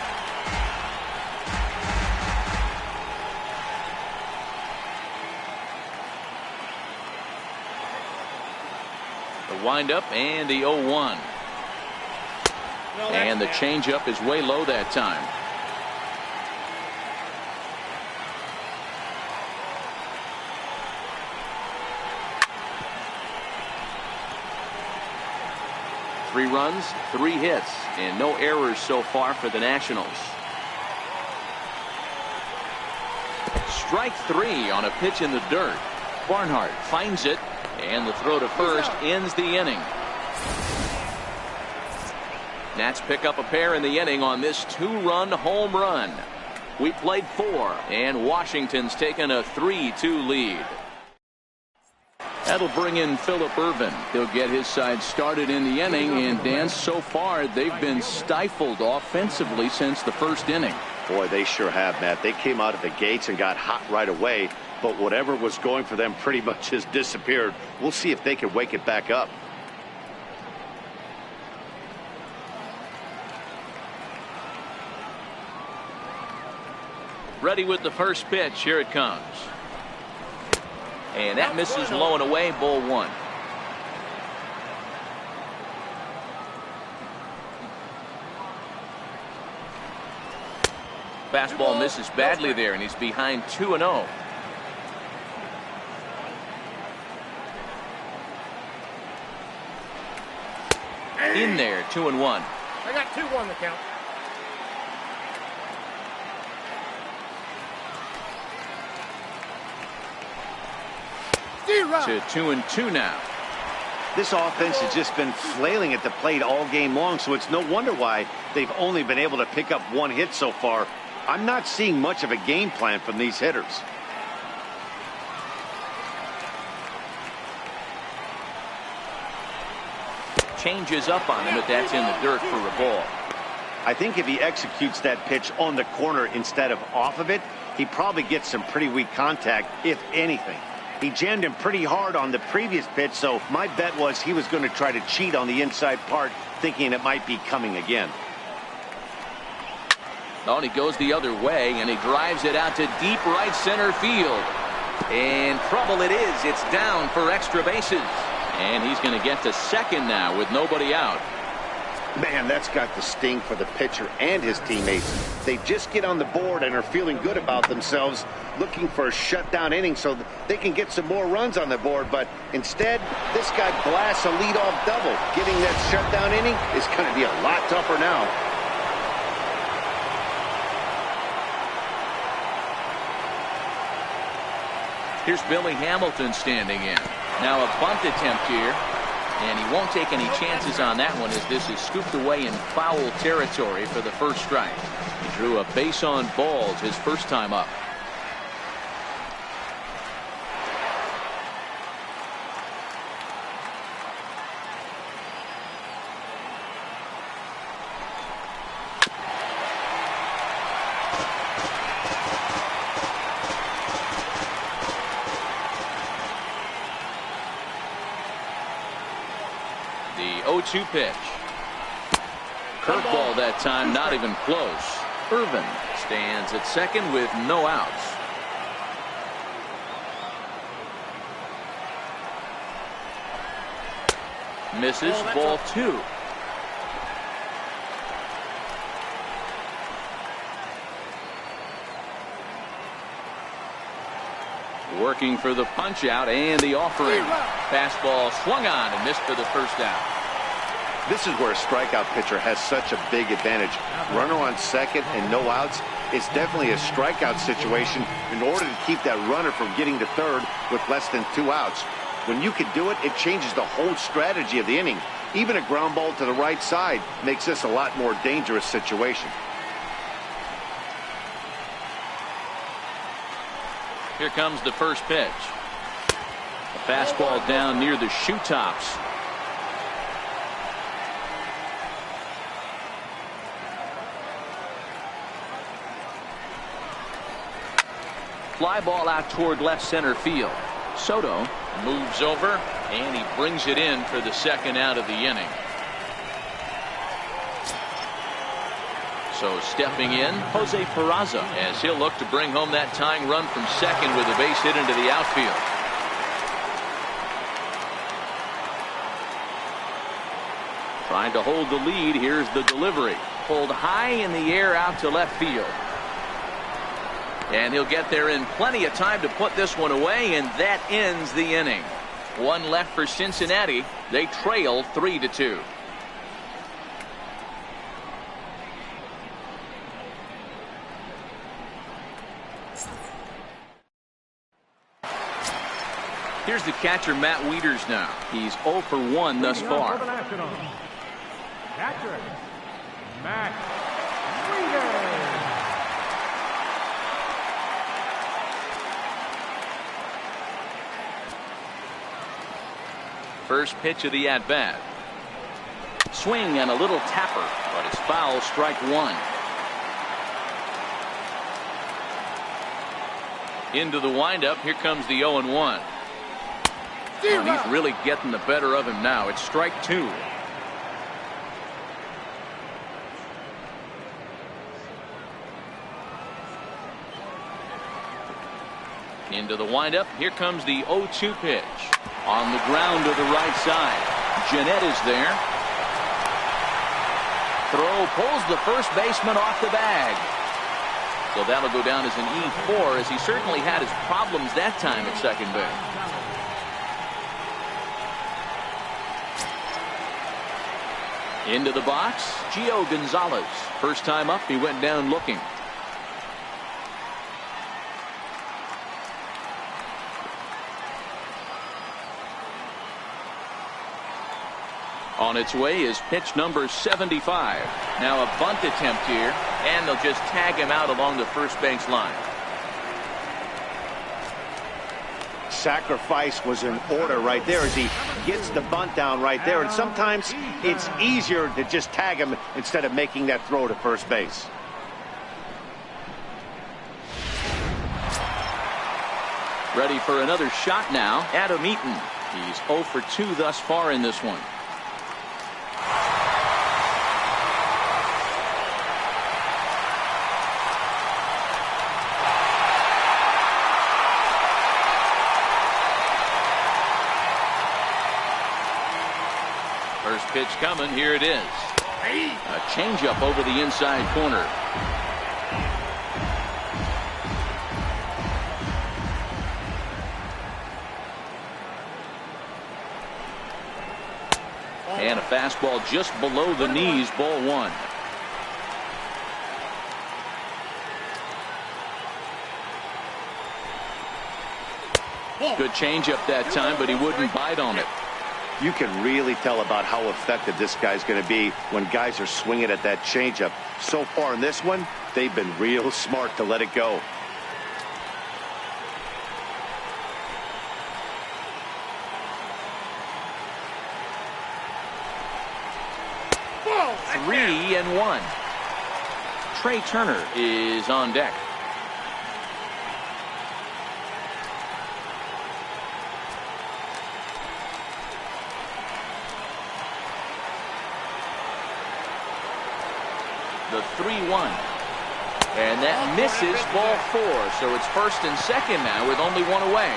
The windup and the 0-1. And the changeup is way low that time. Three runs, 3 hits, and no errors so far for the Nationals. Strike 3 on a pitch in the dirt. Barnhart finds it, and the throw to first ends the inning. Nats pick up a pair in the inning on this 2-run home run. We played 4, and Washington's taken a 3-2 lead. That'll bring in Phillip Ervin. He'll get his side started in the inning, and Dan, so far they've been stifled offensively since the first inning. Boy, they sure have, Matt. They came out of the gates and got hot right away, but whatever was going for them pretty much has disappeared. We'll see if they can wake it back up. Ready with the first pitch. Here it comes. And that misses low and away. Ball 1. Fastball misses badly there, and he's behind 2-0. In there, 2-1. I got 2-1 the count. To 2-2 now. This offense has just been flailing at the plate all game long, so it's no wonder why they've only been able to pick up 1 hit so far. I'm not seeing much of a game plan from these hitters. Changes up on him, but that's in the dirt for a ball. I think if he executes that pitch on the corner instead of off of it, he probably gets some pretty weak contact, if anything. He jammed him pretty hard on the previous pitch, so my bet was he was going to try to cheat on the inside part, thinking it might be coming again. Oh, and he goes the other way, and he drives it out to deep right center field. And trouble it is. It's down for extra bases. And he's going to get to second now with nobody out. Man, that's got the sting for the pitcher and his teammates. They just get on the board and are feeling good about themselves, looking for a shutdown inning so that they can get some more runs on the board. But instead, this guy blasts a leadoff double. Getting that shutdown inning is going to be a lot tougher now. Here's Billy Hamilton standing in. Now a bunt attempt here. And he won't take any chances on that one as this is scooped away in foul territory for the first strike. He drew a base on balls his first time up. The 0-2 pitch. Curveball that time, not even close. Irvin stands at second with no outs. Misses, ball 2. Working for the punch out and the offering. Fastball swung on and missed for the first out. This is where a strikeout pitcher has such a big advantage. Runner on second and no outs. It's definitely a strikeout situation in order to keep that runner from getting to third with less than 2 outs. When you can do it, it changes the whole strategy of the inning. Even a ground ball to the right side makes this a lot more dangerous situation. Here comes the first pitch. A fastball down near the shoe tops. Fly ball out toward left center field. Soto moves over and he brings it in for the second out of the inning. So stepping in, Jose Peraza, as he'll look to bring home that tying run from second with a base hit into the outfield. Trying to hold the lead. Here's the delivery. Pulled high in the air out to left field. And he'll get there in plenty of time to put this one away, and that ends the inning. One left for Cincinnati. They trail 3-2. Here's the catcher, Matt Wieters now. He's 0 for 1 thus far. Catcher, Matt Wieters. First pitch of the at-bat. Swing and a little tapper, but it's foul, strike 1. Into the windup. Here comes the 0-1. And he's really getting the better of him now. It's strike 2. Into the windup. Here comes the 0-2 pitch. On the ground to the right side. Jeanette is there. Throw pulls the first baseman off the bag. So that'll go down as an E4, as he certainly had his problems that time at second base. Into the box, Gio Gonzalez. First time up, he went down looking. On its way is pitch number 75. Now a bunt attempt here, and they'll just tag him out along the first base line. Sacrifice was in order right there as he gets the bunt down right there. And sometimes it's easier to just tag him instead of making that throw to first base. Ready for another shot now. Adam Eaton. He's 0 for 2 thus far in this one. First pitch coming. Here it is. A changeup over the inside corner. And a fastball just below the knees, ball 1. Good changeup that time, but he wouldn't bite on it. You can really tell about how effective this guy's going to be when guys are swinging at that changeup. So far in this one, they've been real smart to let it go. Three and 1. Trey Turner is on deck. The 3-1. And that misses, ball 4. So it's first and second now with only 1 away.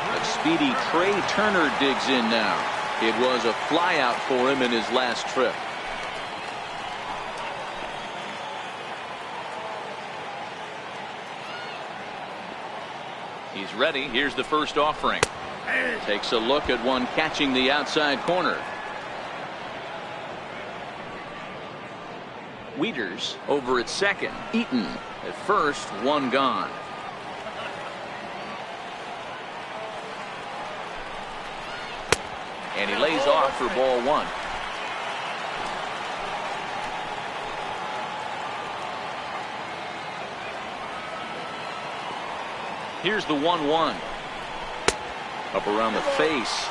A speedy Trey Turner digs in now. It was a flyout for him in his last trip. He's ready. Here's the first offering. Takes a look at one catching the outside corner. Wieters over at second. Eaton at first, 1 gone. And he lays off for ball 1. Here's the 1-1. Up around the face.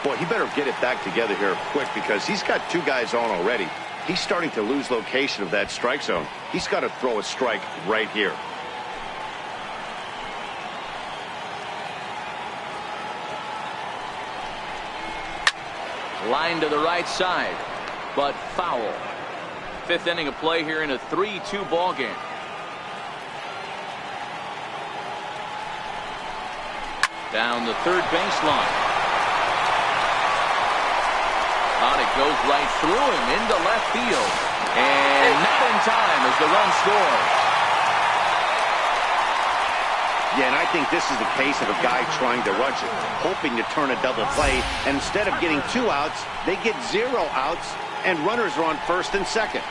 Boy, he better get it back together here quick because he's got 2 guys on already. He's starting to lose location of that strike zone. He's got to throw a strike right here. Line to the right side, but foul. 5th inning of play here in a 3-2 ball game. Down the third baseline. On it goes right through him into left field. And not in time as the run scores. Yeah, and I think this is the case of a guy trying to rush it, hoping to turn a double play. And instead of getting 2 outs, they get 0 outs, and runners are on first and second.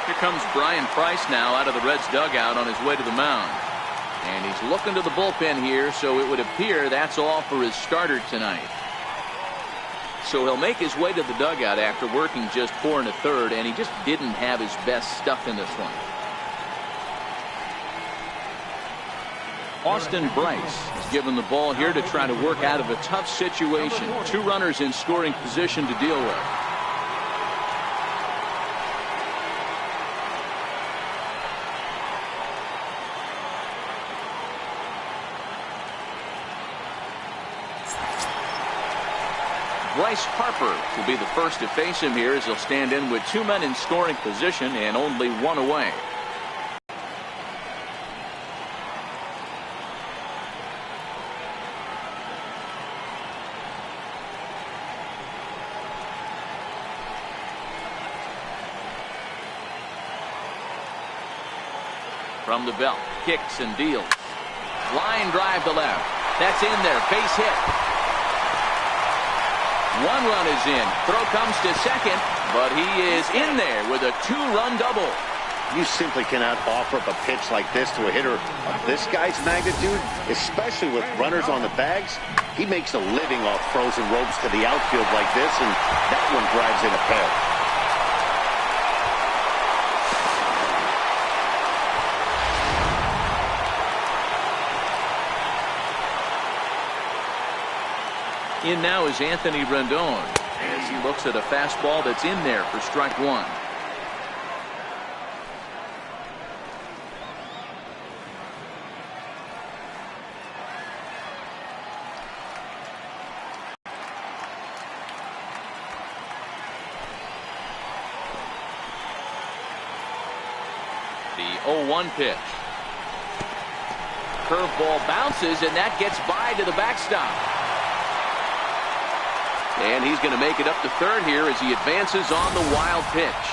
Here comes Brian Price now out of the Reds dugout on his way to the mound. And he's looking to the bullpen here, so it would appear that's all for his starter tonight. So he'll make his way to the dugout after working just 4 1/3, and he just didn't have his best stuff in this one. Austin Bryce is given the ball here to try to work out of a tough situation. 2 runners in scoring position to deal with. Bryce Harper will be the first to face him here as he'll stand in with 2 men in scoring position and only 1 away. From the belt, kicks and deals. Line drive to left. That's in there. Base hit. 1 run is in. Throw comes to second, but he is in there with a 2-run double. You simply cannot offer up a pitch like this to a hitter of this guy's magnitude, especially with runners on the bags. He makes a living off frozen ropes to the outfield like this, and that one drives in a pair. In now is Anthony Rendon. as he looks at a fastball that's in there for strike one. The 0-1 pitch. Curveball bounces, and that gets by to the backstop. And he's going to make it up to third here as he advances on the wild pitch.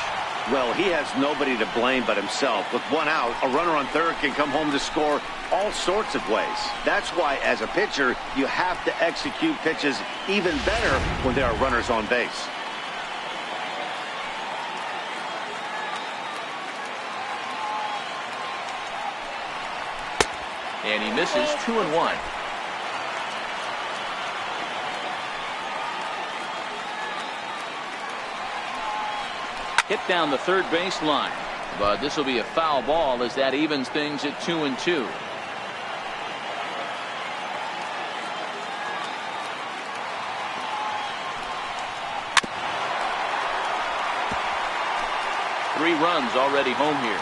Well, he has nobody to blame but himself. With one out, a runner on third can come home to score all sorts of ways. That's why, as a pitcher, you have to execute pitches even better when there are runners on base. And he misses 2-1. Hit down the third base line, but this will be a foul ball as that evens things at 2-2. Three runs already home here.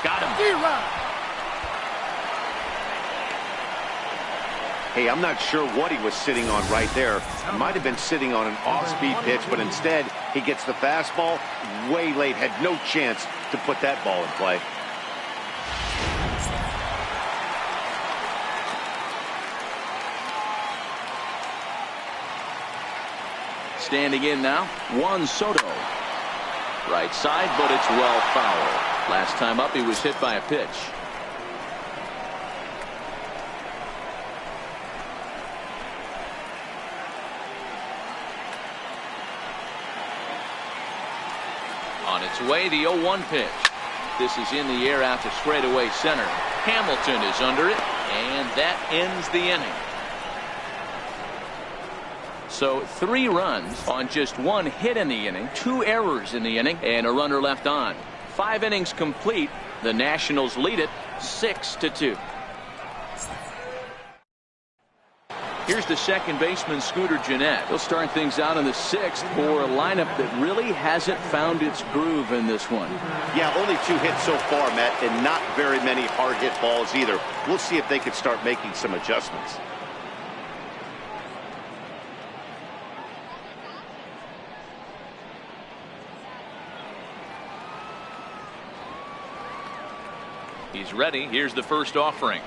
Got him. Hey, I'm not sure what he was sitting on right there. Might have been sitting on an off-speed pitch, but instead he gets the fastball way late. Had no chance to put that ball in play. Standing in now, Juan Soto. Right side, but it's well foul. Last time up, he was hit by a pitch. On its way, the 0-1 pitch. This is in the air out to straightaway center. Hamilton is under it, and that ends the inning. So 3 runs on just 1 hit in the inning, 2 errors in the inning, and a runner left on. 5 innings complete. The Nationals lead it 6-2. Here's the second baseman, Scooter Gennett. He'll start things out in the 6th for a lineup that really hasn't found its groove in this one. Yeah, only 2 hits so far, Matt, and not very many hard hit balls either. We'll see if they can start making some adjustments. He's ready. Here's the first offering.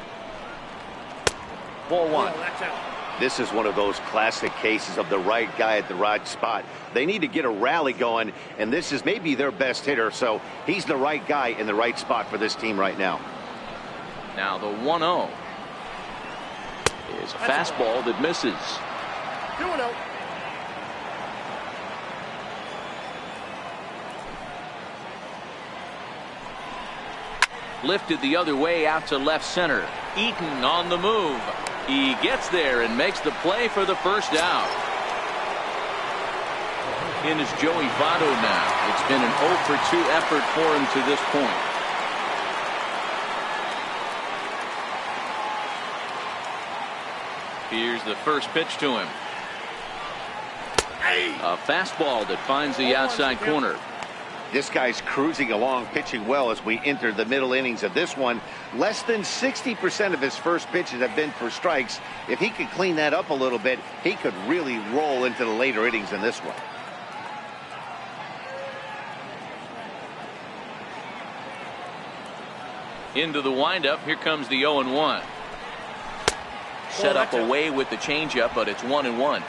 Ball 1. This is one of those classic cases of the right guy at the right spot. They need to get a rally going, and this is maybe their best hitter, so he's the right guy in the right spot for this team right now. Now the 1-0 is a fastball that misses. 2-0. Lifted the other way out to left center. Eaton on the move. He gets there and makes the play for the first out. In is Joey Votto now. It's been an 0-for-2 effort for him to this point. Here's the first pitch to him. A fastball that finds the outside corner. This guy's cruising along, pitching well as we enter the middle innings of this one. Less than 60% of his first pitches have been for strikes. If he could clean that up a little bit, he could really roll into the later innings in this one. Into the windup. Here comes the 0-1. Set up away with the changeup, but it's 1-1.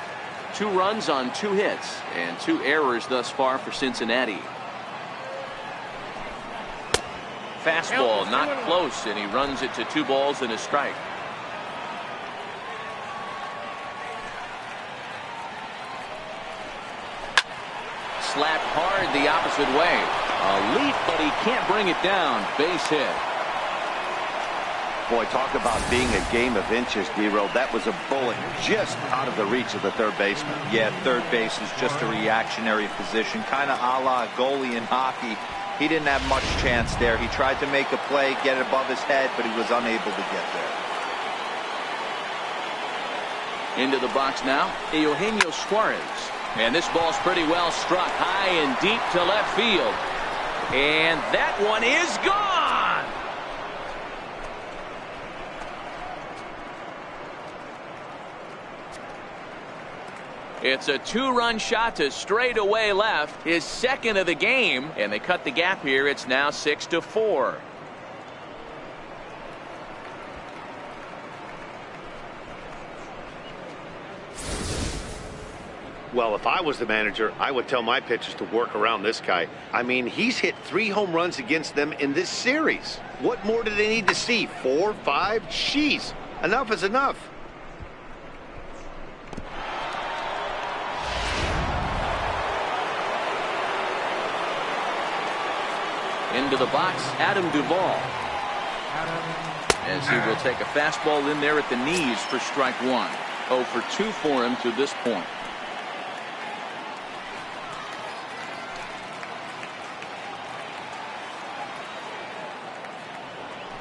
2 runs on 2 hits and 2 errors thus far for Cincinnati. Fastball not close, and he runs it to 2 balls and a strike. Slapped hard the opposite way. A leap, but he can't bring it down. Base hit. Boy, talk about being a game of inches, D-Row. That was a bullet just out of the reach of the third baseman. Yeah, third base is just a reactionary position, kind of a la goalie in hockey. He didn't have much chance there. He tried to make a play, get it above his head, but he was unable to get there. Into the box now, Eugenio Suarez. And this ball's pretty well struck high and deep to left field. And that one is gone. It's a two-run shot to straightaway left, his second of the game, and they cut the gap here. It's now 6-4. Well, if I was the manager, I would tell my pitchers to work around this guy. I mean, he's hit 3 home runs against them in this series. What more do they need to see? 4, 5? Jeez, enough is enough. Into the box, Adam Duvall. As he will take a fastball in there at the knees for strike 1. 0 for 2 for him to this point.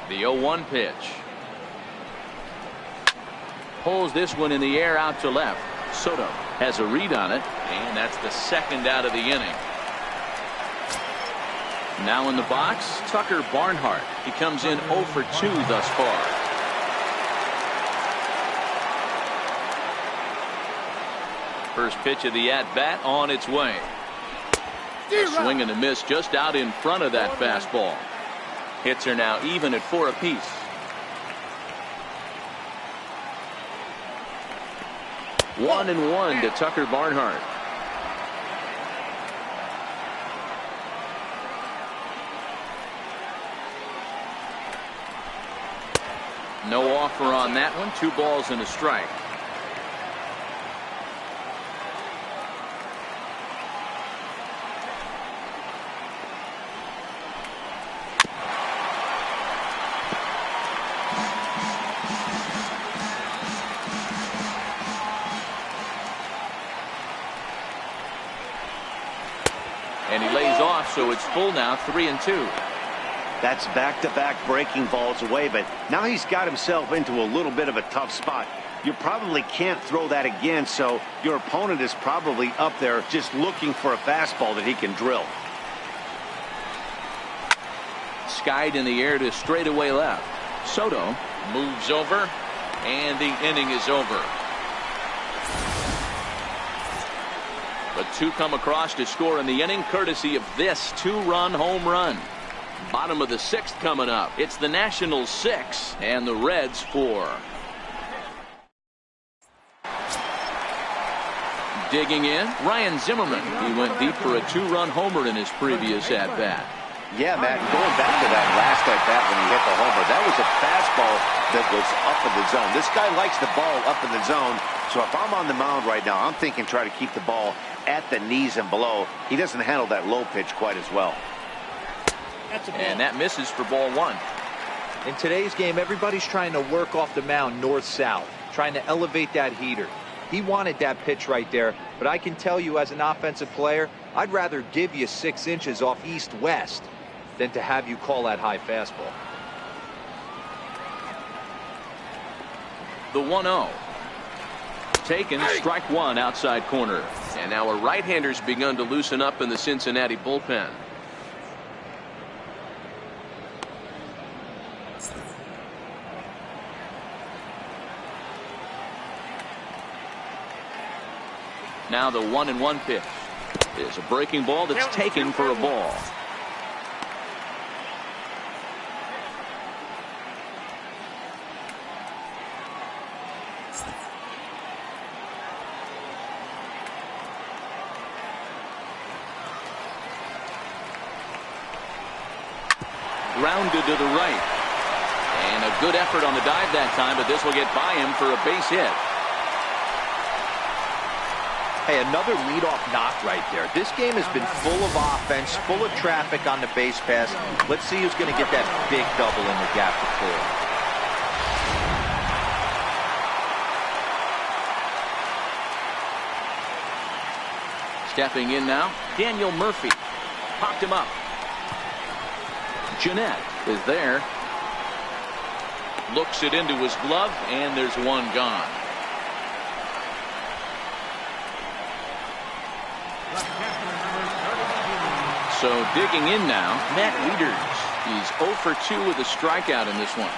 The 0-1 pitch. Pulls this one in the air out to left. Soto has a read on it, and that's the second out of the inning. Now in the box, Tucker Barnhart. He comes in 0 for 2 thus far. First pitch of the at-bat on its way. A swing and a miss just out in front of that fastball. Hits are now even at 4 apiece. One and one to Tucker Barnhart. No offer on that one. 2 balls and a strike. And he lays off, so it's full now, 3-2. That's back-to-back breaking balls away, but now he's got himself into a little bit of a tough spot. You probably can't throw that again, so your opponent is probably up there just looking for a fastball that he can drill. Skied in the air to straightaway left. Soto moves over, and the inning is over. But 2 come across to score in the inning, courtesy of this 2-run home run. Bottom of the 6th coming up. It's the Nationals 6 and the Reds 4. Digging in, Ryan Zimmerman. He went deep for a 2-run homer in his previous at-bat. Yeah, Matt, going back to that last at-bat when he hit the homer, that was a fastball that was up in the zone. This guy likes the ball up in the zone, so if I'm on the mound right now, I'm thinking try to keep the ball at the knees and below. He doesn't handle that low pitch quite as well. And that misses for ball 1. In today's game, everybody's trying to work off the mound north-south, trying to elevate that heater. He wanted that pitch right there, but I can tell you as an offensive player, I'd rather give you 6 inches off east-west than to have you call that high fastball. The 1-0. Taken, strike 1 outside corner. And now a right-hander's begun to loosen up in the Cincinnati bullpen. Now the 1-1 pitch is a breaking ball that's taken for a ball. Grounded to the right. And a good effort on the dive that time, but this will get by him for a base hit. Hey, another leadoff knock right there. This game has been full of offense, full of traffic on the base pass. Let's see who's going to get that big double in the gap to clear. Stepping in now, Daniel Murphy. Popped him up. Jeanette is there. Looks it into his glove, and there's one gone. So digging in now, Matt Wieters. He's 0 for 2 with a strikeout in this one.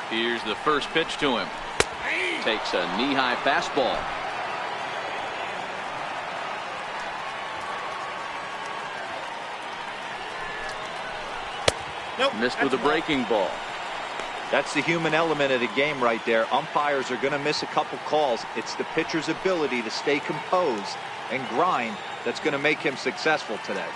Here's the first pitch to him. Takes a knee-high fastball. Nope, missed with a breaking ball. That's the human element of the game right there. Umpires are going to miss a couple calls. It's the pitcher's ability to stay composed and grind that's going to make him successful today.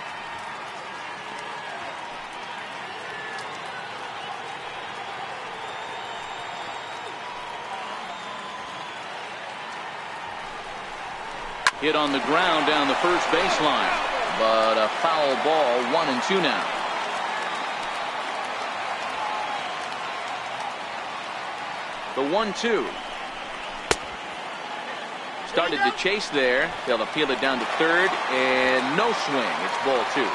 Hit on the ground down the first baseline, but a foul ball. 1-2 now. The 1-2. Started to chase there. They'll appeal it down to third, and no swing. It's ball 2.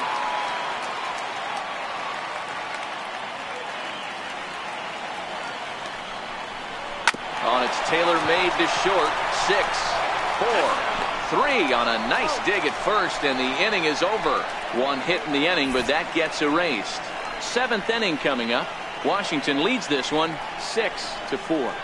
On its tailor-made to short. 6-4-3 on a nice dig at first, and the inning is over. One hit in the inning, but that gets erased. 7th inning coming up. Washington leads this one 6-4.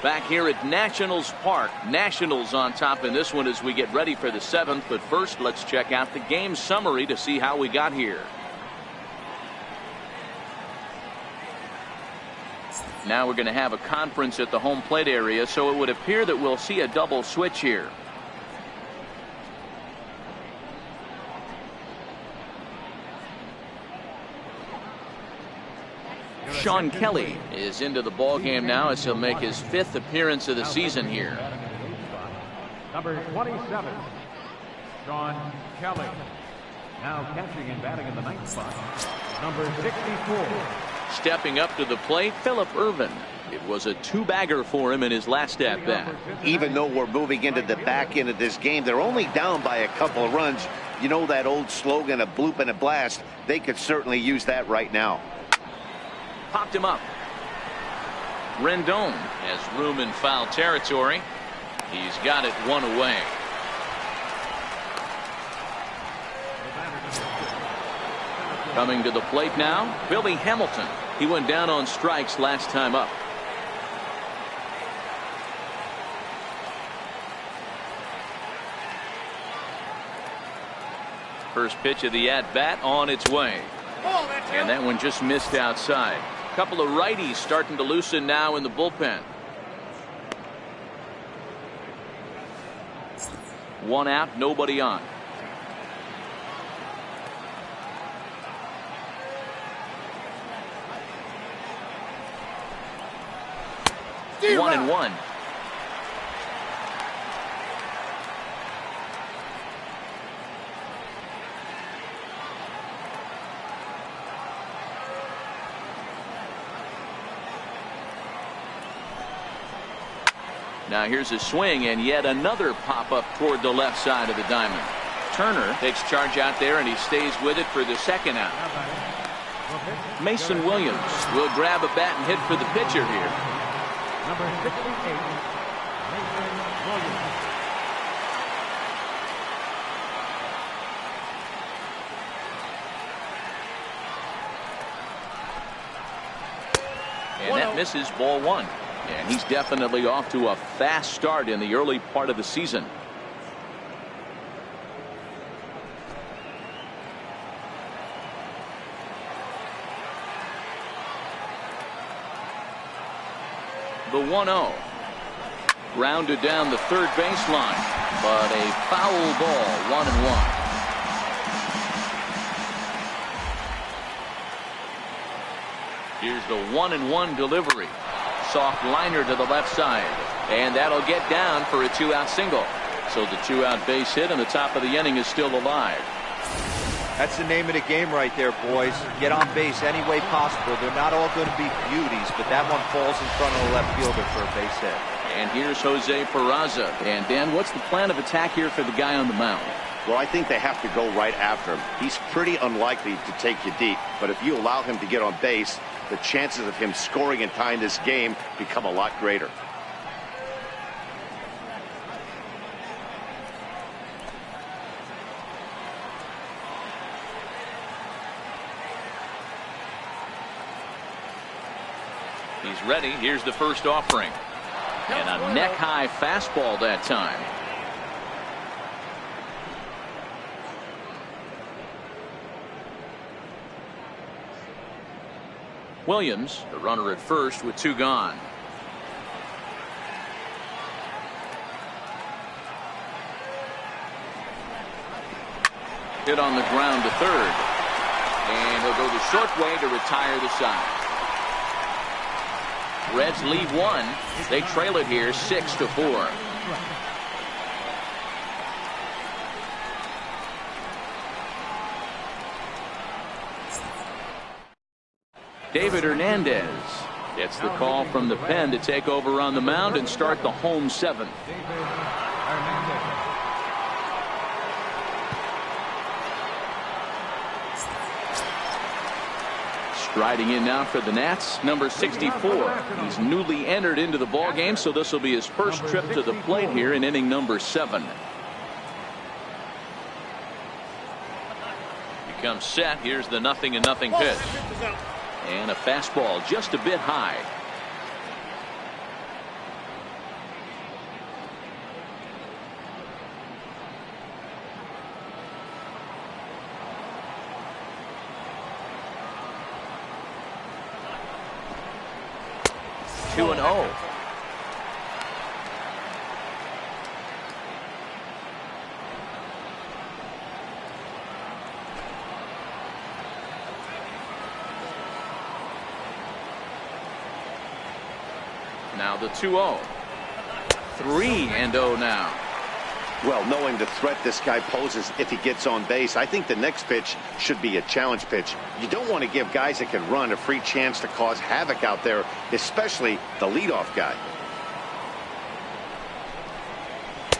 Back here at Nationals Park. Nationals on top in this one as we get ready for the 7th. But first, let's check out the game summary to see how we got here. Now we're going to have a conference at the home plate area, so it would appear that we'll see a double switch here. Sean Kelly is into the ball game now as he'll make his 5th appearance of the season here. Number 27, Sean Kelly. Now catching and batting in the 9th spot, number 64. Stepping up to the plate, Phillip Ervin. It was a 2-bagger for him in his last at-bat. Even though we're moving into the back end of this game, they're only down by a couple of runs. You know that old slogan, a bloop and a blast. They could certainly use that right now. Popped him up. Rendon has room in foul territory. He's got it 1 away. Coming to the plate now, Billy Hamilton. He went down on strikes last time up. First pitch of the at-bat on its way. And that one just missed outside. A couple of righties starting to loosen now in the bullpen. 1 out, nobody on. One and one. Now here's a swing, and yet another pop-up toward the left side of the diamond. Turner takes charge out there, and he stays with it for the 2nd out. Mason Williams will grab a bat and hit for the pitcher here. Number 68, Mason Williams. And that misses, ball 1. And he's definitely off to a fast start in the early part of the season. The 1-0. Grounded down the third baseline, but a foul ball. 1-1. Here's the 1-1 delivery. Soft liner to the left side, and that'll get down for a 2-out single. So the 2-out base hit, and the top of the inning is still alive. That's the name of the game right there, boys. Get on base any way possible. They're not all going to be beauties, but that one falls in front of the left fielder for a base hit. And here's Jose Peraza. And Dan, what's the plan of attack here for the guy on the mound? Well, I think they have to go right after him. He's pretty unlikely to take you deep, but if you allow him to get on base, the chances of him scoring and tying this game become a lot greater. He's ready. Here's the first offering. And a neck-high fastball that time. Williams, the runner at first with 2 gone. Hit on the ground to third. And he'll go the short way to retire the side. Reds lead 1. They trail it here 6-4. David Hernandez gets the call from the pen to take over on the mound and start the home 7th. Striding in now for the Nats, number 64. He's newly entered into the ball game, so this will be his first trip to the plate here in inning number 7. He comes set. Here's the 0-0 pitch. And a fastball just a bit high. Two and 0. Now the 2-0. 3-0 now. Well, knowing the threat this guy poses if he gets on base, I think the next pitch should be a challenge pitch. You don't want to give guys that can run a free chance to cause havoc out there, especially the leadoff guy.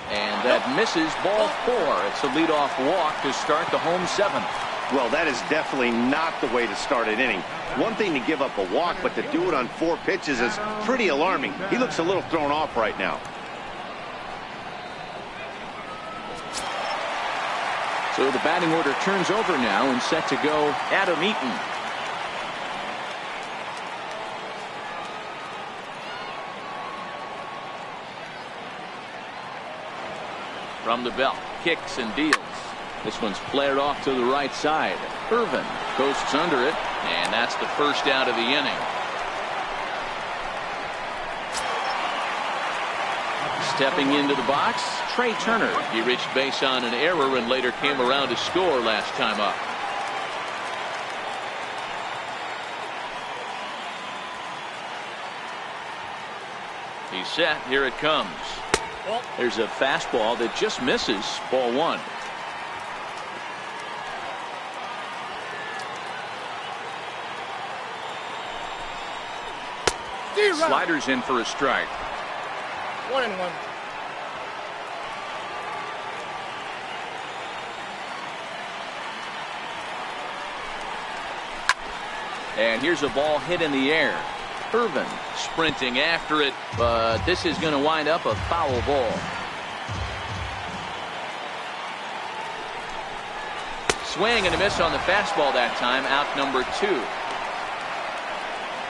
And that misses, ball 4. It's a leadoff walk to start the home 7th. Well, that is definitely not the way to start an inning. One thing to give up a walk, but to do it on 4 pitches is pretty alarming. He looks a little thrown off right now. So the batting order turns over now and set to go Adam Eaton. From the belt, kicks and deals. This one's flared off to the right side. Irvin coasts under it, and that's the first out of the inning. Stepping into the box, Trey Turner. He reached base on an error and later came around to score last time up. He's set. Here it comes. There's a fastball that just misses. Ball 1. Sliders in for a strike. 1-1. And here's a ball hit in the air. Irvin sprinting after it, but this is going to wind up a foul ball. Swing and a miss on the fastball that time. Out number 2.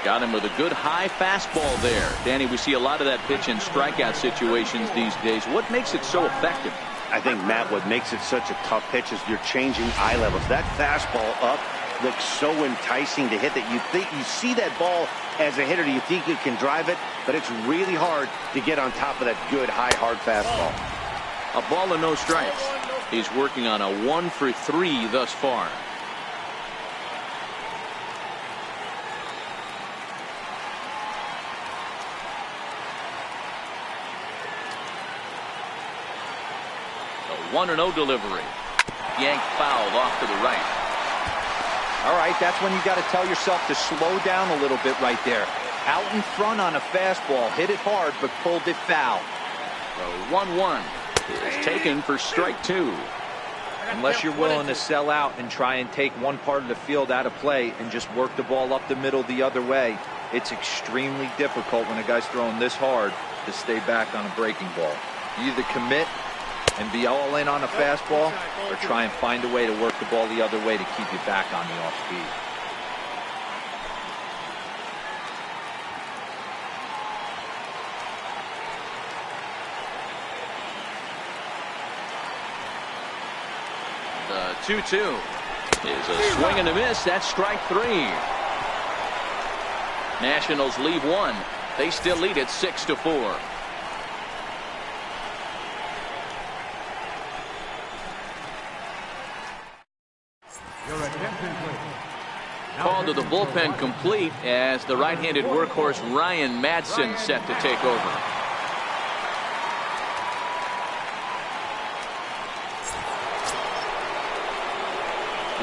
Got him with a good high fastball there. Danny, we see a lot of that pitch in strikeout situations these days. What makes it so effective? I think, Matt, what makes it such a tough pitch is you're changing eye levels. That fastball up looks so enticing to hit that you see that ball as a hitter. You think you can drive it, but it's really hard to get on top of that good high hard fastball. A ball and no strikes. He's working on a 1 for 3 thus far. A 1-0 delivery. yanked foul off to the right. All right, that's when you got to tell yourself to slow down a little bit right there. Out in front on a fastball, hit it hard, but pulled it foul. The 1-1 is taken for strike 2. Unless you're willing to sell out and try and take one part of the field out of play and just work the ball up the middle the other way, it's extremely difficult when a guy's throwing this hard to stay back on a breaking ball. You either commit and be all in on a fastball or try and find a way to work the ball the other way to keep you back on the off speed. The 2-2 is a swing and a miss. That's strike 3. Nationals leave one. They still lead it 6-4. Call to the bullpen complete as the right-handed workhorse Ryan Madsen set to take over.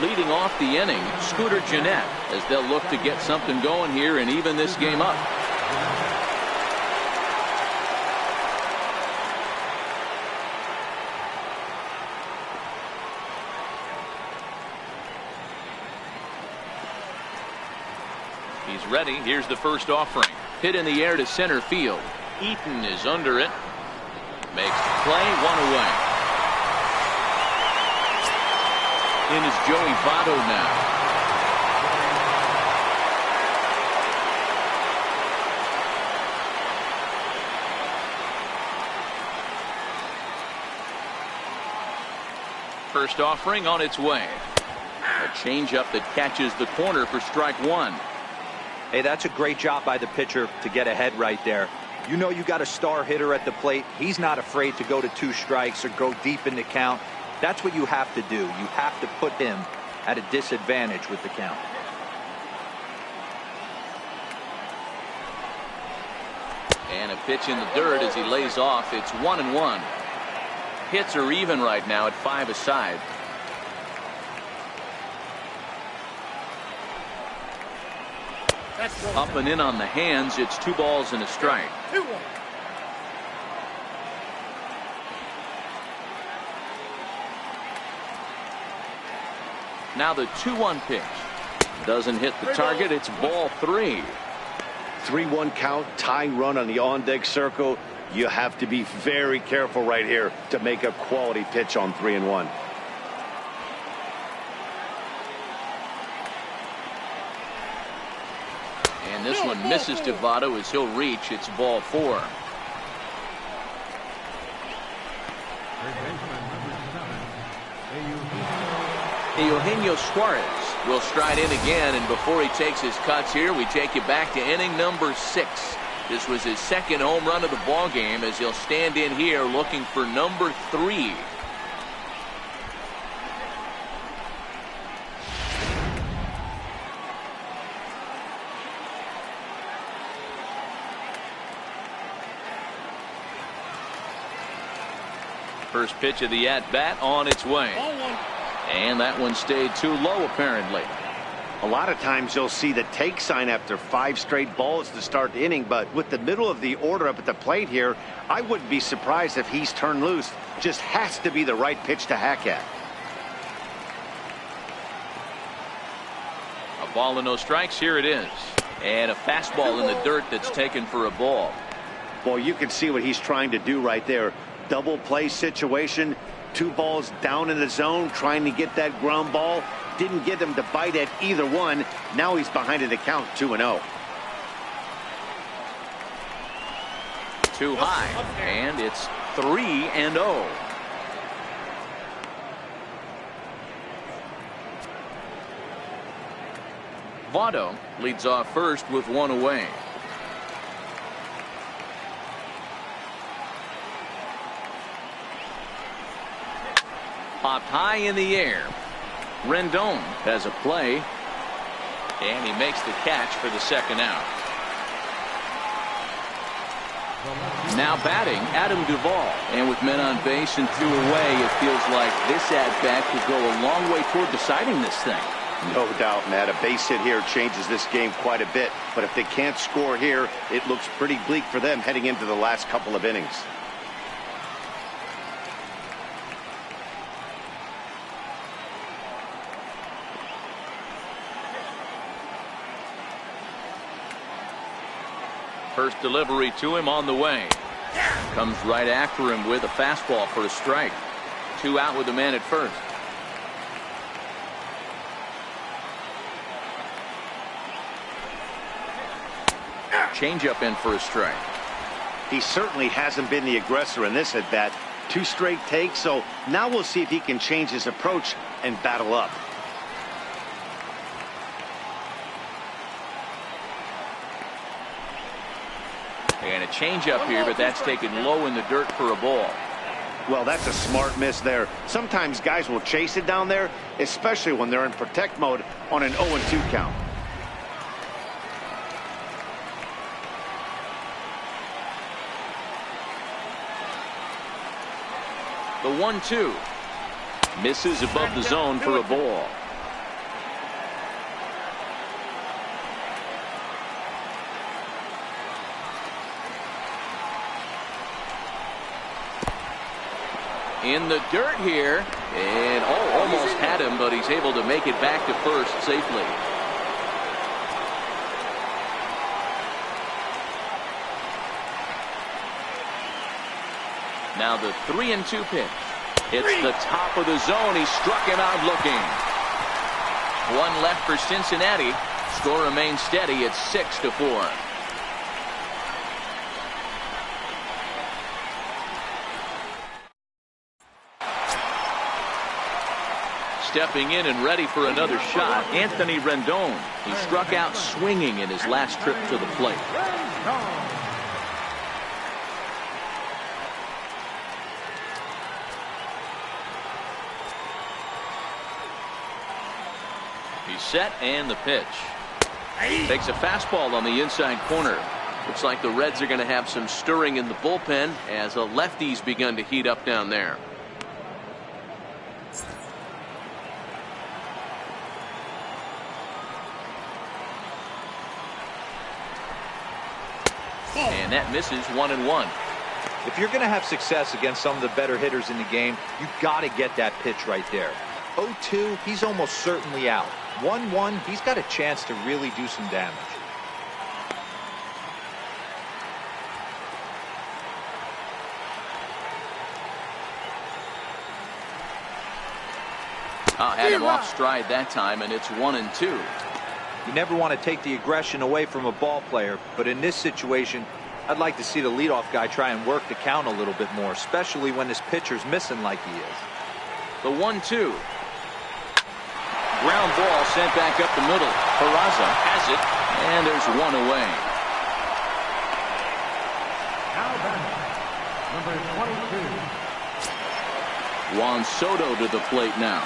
Leading off the inning, Scooter Gennett, as they'll look to get something going here and even this game up. He's ready. Here's the first offering. Hit in the air to center field. Eaton is under it. Makes the play, one away. In is Joey Votto now. First offering on its way. A changeup that catches the corner for strike 1. Hey, that's a great job by the pitcher to get ahead right there. You know you got a star hitter at the plate. He's not afraid to go to 2 strikes or go deep in the count. That's what you have to do. You have to put him at a disadvantage with the count. And a pitch in the dirt as he lays off. It's 1-1. Hits are even right now at 5 aside. Up and in on the hands. It's 2 balls and a strike. 2-1. Now the 2-1 pitch. Doesn't hit the target. It's ball 3. 3-1 count, tying run on the on-deck circle. You have to be very careful right here to make a quality pitch on 3-1. And this one misses to Votto as he'll reach. It's ball 4. Eugenio Suarez will stride in again, and before he takes his cuts here, we take you back to inning number 6. This was his second home run of the ball game as he'll stand in here looking for number 3. First pitch of the at-bat on its way. And that one stayed too low, apparently. A lot of times you'll see the take sign after 5 straight balls to start the inning, but with the middle of the order up at the plate here, I wouldn't be surprised if he's turned loose. Just has to be the right pitch to hack at. A ball and no strikes. Here it is. And a fastball in the dirt that's taken for a ball. Boy, you can see what he's trying to do right there. Double play situation. 2 balls down in the zone, trying to get that ground ball. Didn't get him to bite at either one. Now he's behind in the count, 2-0. Too high, and it's 3-0. Votto leads off first with 1 away. Popped high in the air. Rendon has a play, and he makes the catch for the second out. Now batting, Adam Duvall. And with men on base and 2 away, it feels like this at-bat could go a long way toward deciding this thing. No doubt, Matt. A base hit here changes this game quite a bit. But if they can't score here, it looks pretty bleak for them heading into the last couple of innings. First delivery to him on the way. Comes right after him with a fastball for a strike. 2 out with the man at first. Changeup in for a strike. He certainly hasn't been the aggressor in this at bat. 2 straight takes, so now we'll see if he can change his approach and battle up. And a changeup here, but that's taken low in the dirt for a ball. Well, that's a smart miss there. Sometimes guys will chase it down there, especially when they're in protect mode on an 0-2 count. The 1-2 misses above the zone for a ball. In the dirt here, and almost had him, but he's able to make it back to first safely. Now the 3-2 pitch. It's the top of the zone. He struck him out looking. 1 left for Cincinnati. Score remains steady at 6-4. Stepping in and ready for another shot, Anthony Rendon. He struck out swinging in his last trip to the plate. He's set, and the pitch. Takes a fastball on the inside corner. Looks like the Reds are going to have some stirring in the bullpen as a lefty's begun to heat up down there. And that misses 1-1. If you're going to have success against some of the better hitters in the game, you got to get that pitch right there. 0-2, he's almost certainly out. 1-1, he's got a chance to really do some damage. Had him off stride that time, and it's 1-2. You never want to take the aggression away from a ball player, but in this situation, I'd like to see the leadoff guy try and work the count a little bit more, especially when his pitcher's missing like he is. The 1-2. Ground ball sent back up the middle. Peraza has it, and there's 1 away. Now batting, number 22. Juan Soto to the plate now.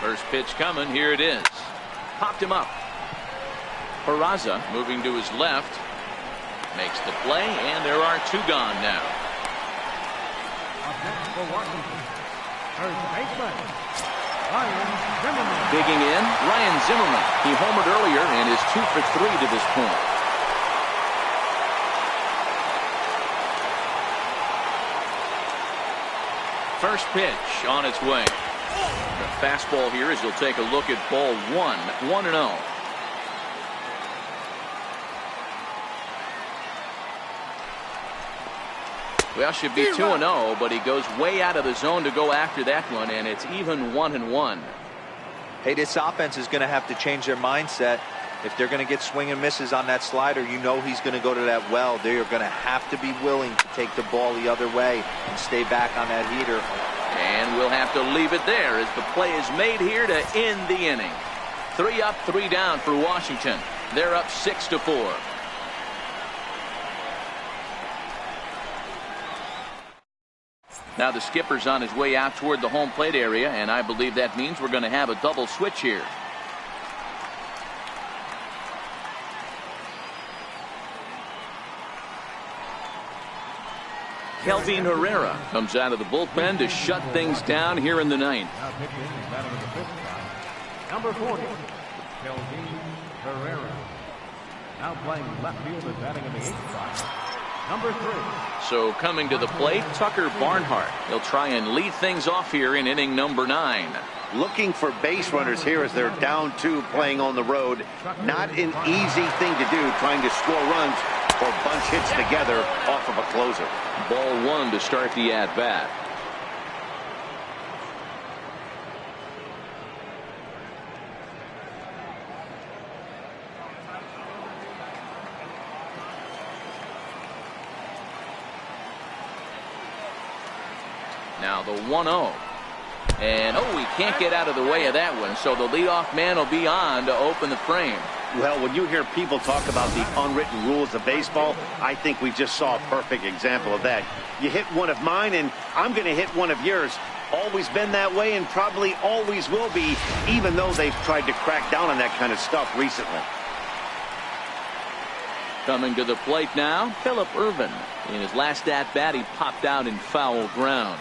First pitch coming. Here it is. Popped him up. Peraza moving to his left. Makes the play, and there are 2 gone now. For Washington, first baseman, Ryan Zimmerman. Digging in, Ryan Zimmerman. He homered earlier and is 2 for 3 to this point. First pitch on its way. The fastball here as you'll take a look at ball 1. 1-0. Well, should be 2-0, but he goes way out of the zone to go after that one, and it's even 1-1. Hey, this offense is going to have to change their mindset. If they're going to get swing and misses on that slider, you know he's going to go to that well. They are going to have to be willing to take the ball the other way and stay back on that heater. And we'll have to leave it there as the play is made here to end the inning. 3 up, 3 down for Washington. They're up 6-4. Now the skipper's on his way out toward the home plate area, and I believe that means we're going to have a double switch here. Kelvin Herrera comes out of the bullpen to shut things down here in the ninth. Now pitching and batting in the 5th spot, number 40, Kelvin Herrera. Now playing left field and batting in the 8th spot, number 3. So coming to the plate, Tucker Barnhart. He'll try and lead things off here in inning number 9. Looking for base runners here as they're down 2 playing on the road. Not an easy thing to do, trying to score runs or bunch hits together off of a closer. Ball 1 to start the at-bat. Now the 1-0. And he can't get out of the way of that one, so the leadoff man will be on to open the frame. Well, when you hear people talk about the unwritten rules of baseball, I think we just saw a perfect example of that. You hit one of mine, and I'm going to hit one of yours. Always been that way and probably always will be, even though they've tried to crack down on that kind of stuff recently. Coming to the plate now, Phillip Ervin. In his last at-bat, he popped out in foul ground.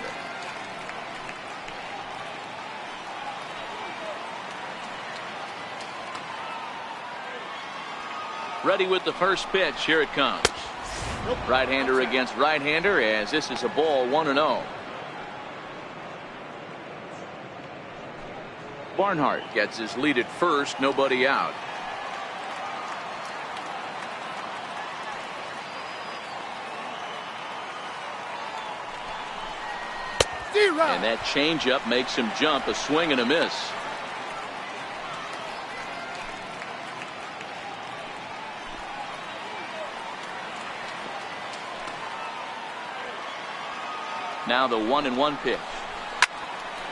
Ready with the first pitch. Here it comes. Right-hander against right-hander, as this is a ball 1-0. Barnhart gets his lead at first, nobody out. And that changeup makes him jump. A swing and a miss. Now the 1-1 pitch.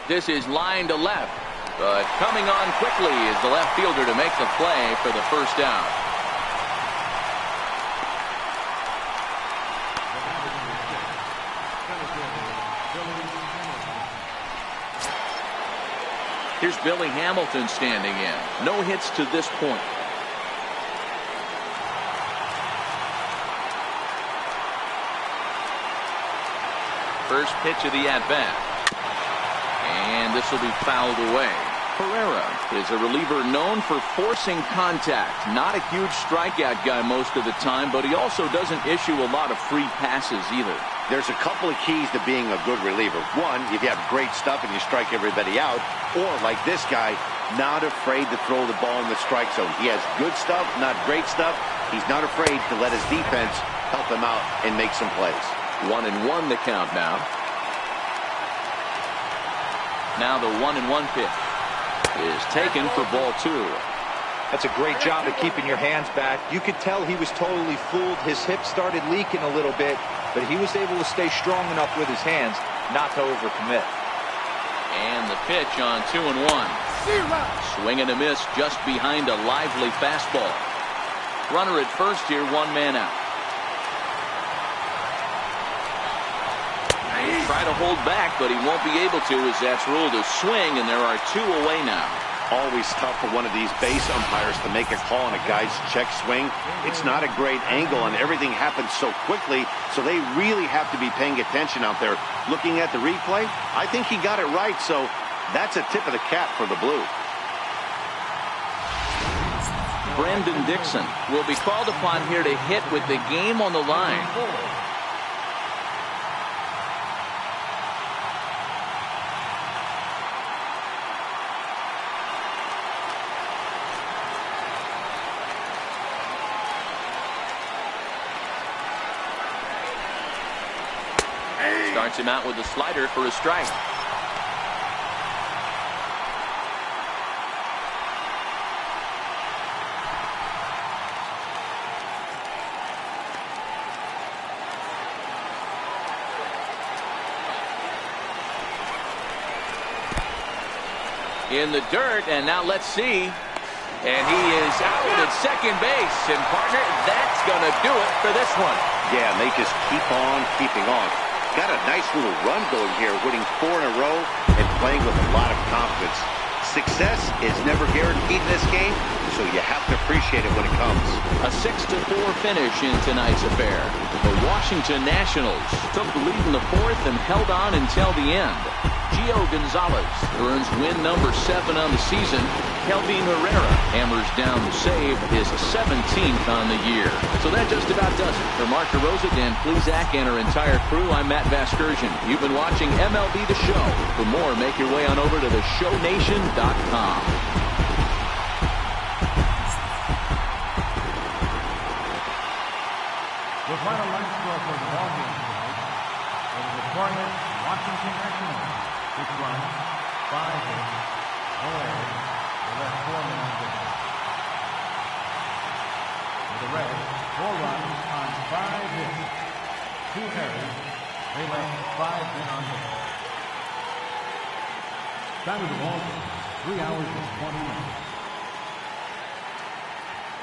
This is line to left, but coming on quickly is the left fielder to make the play for the first out. Here's Billy Hamilton standing in. No hits to this point. First pitch of the at-bat. And this will be fouled away. Herrera is a reliever known for forcing contact. Not a huge strikeout guy most of the time, but he also doesn't issue a lot of free passes either. There's a couple of keys to being a good reliever. One, if you have great stuff and you strike everybody out, or like this guy, not afraid to throw the ball in the strike zone. He has good stuff, not great stuff. He's not afraid to let his defense help him out and make some plays. 1-1 the count now. Now the 1-1 pitch is taken for ball 2. That's a great job of keeping your hands back. You could tell he was totally fooled. His hip started leaking a little bit, but he was able to stay strong enough with his hands not to overcommit. And the pitch on 2-1. Swing and a miss just behind a lively fastball. Runner at first here, 1 man out. Try to hold back, but he won't be able to, as that's ruled a swing, and there are 2 away now. Always tough for one of these base umpires to make a call on a guy's check swing. It's not a great angle, and everything happens so quickly, so they really have to be paying attention out there. Looking at the replay, I think he got it right, so that's a tip of the cap for the Blue. Brandon Dixon will be called upon here to hit with the game on the line. Starts him out with a slider for a strike. In the dirt, and now let's see. And he is out at second base. And partner, that's going to do it for this one. Yeah, and they just keep on keeping on. got a nice little run going here, winning 4 in a row and playing with a lot of confidence. Success is never guaranteed in this game, so you have to appreciate it when it comes. A 6-4 finish in tonight's affair. The Washington Nationals took the lead in the 4th and held on until the end. Gio Gonzalez earns win number 7 on the season. Kelvin Herrera hammers down the save, his 17th on the year. So that just about does it. For Mark DeRosa, Dan Plesac, and our entire crew, I'm Matt Vasgersian. You've been watching MLB The Show. For more, make your way on over to theshownation.com. The final line score for the ball game tonight was the victorious Washington Nationals, which runs 5 hits, no errors, they left 4 men on base. For the Reds, 4 runs on 5 hits, 2 errors, they left 5 men on base. Time of the ball game, 3 hours and 20 minutes.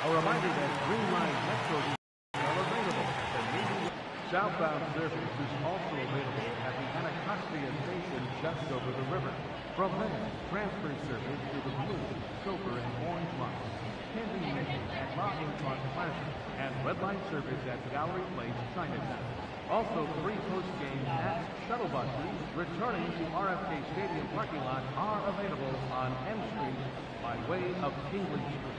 A reminder that Green Line Metro are available. Southbound service is also available at the Anacostia Station just over the river. From there, transfer service to the Blue, Silver, and Orange lines can be made at La Infant Plaza and red light service at Gallery Place, Chinatown. Also, free post-game at shuttle buses returning to RFK Stadium parking lot are available on M Street by way of Kingley Street.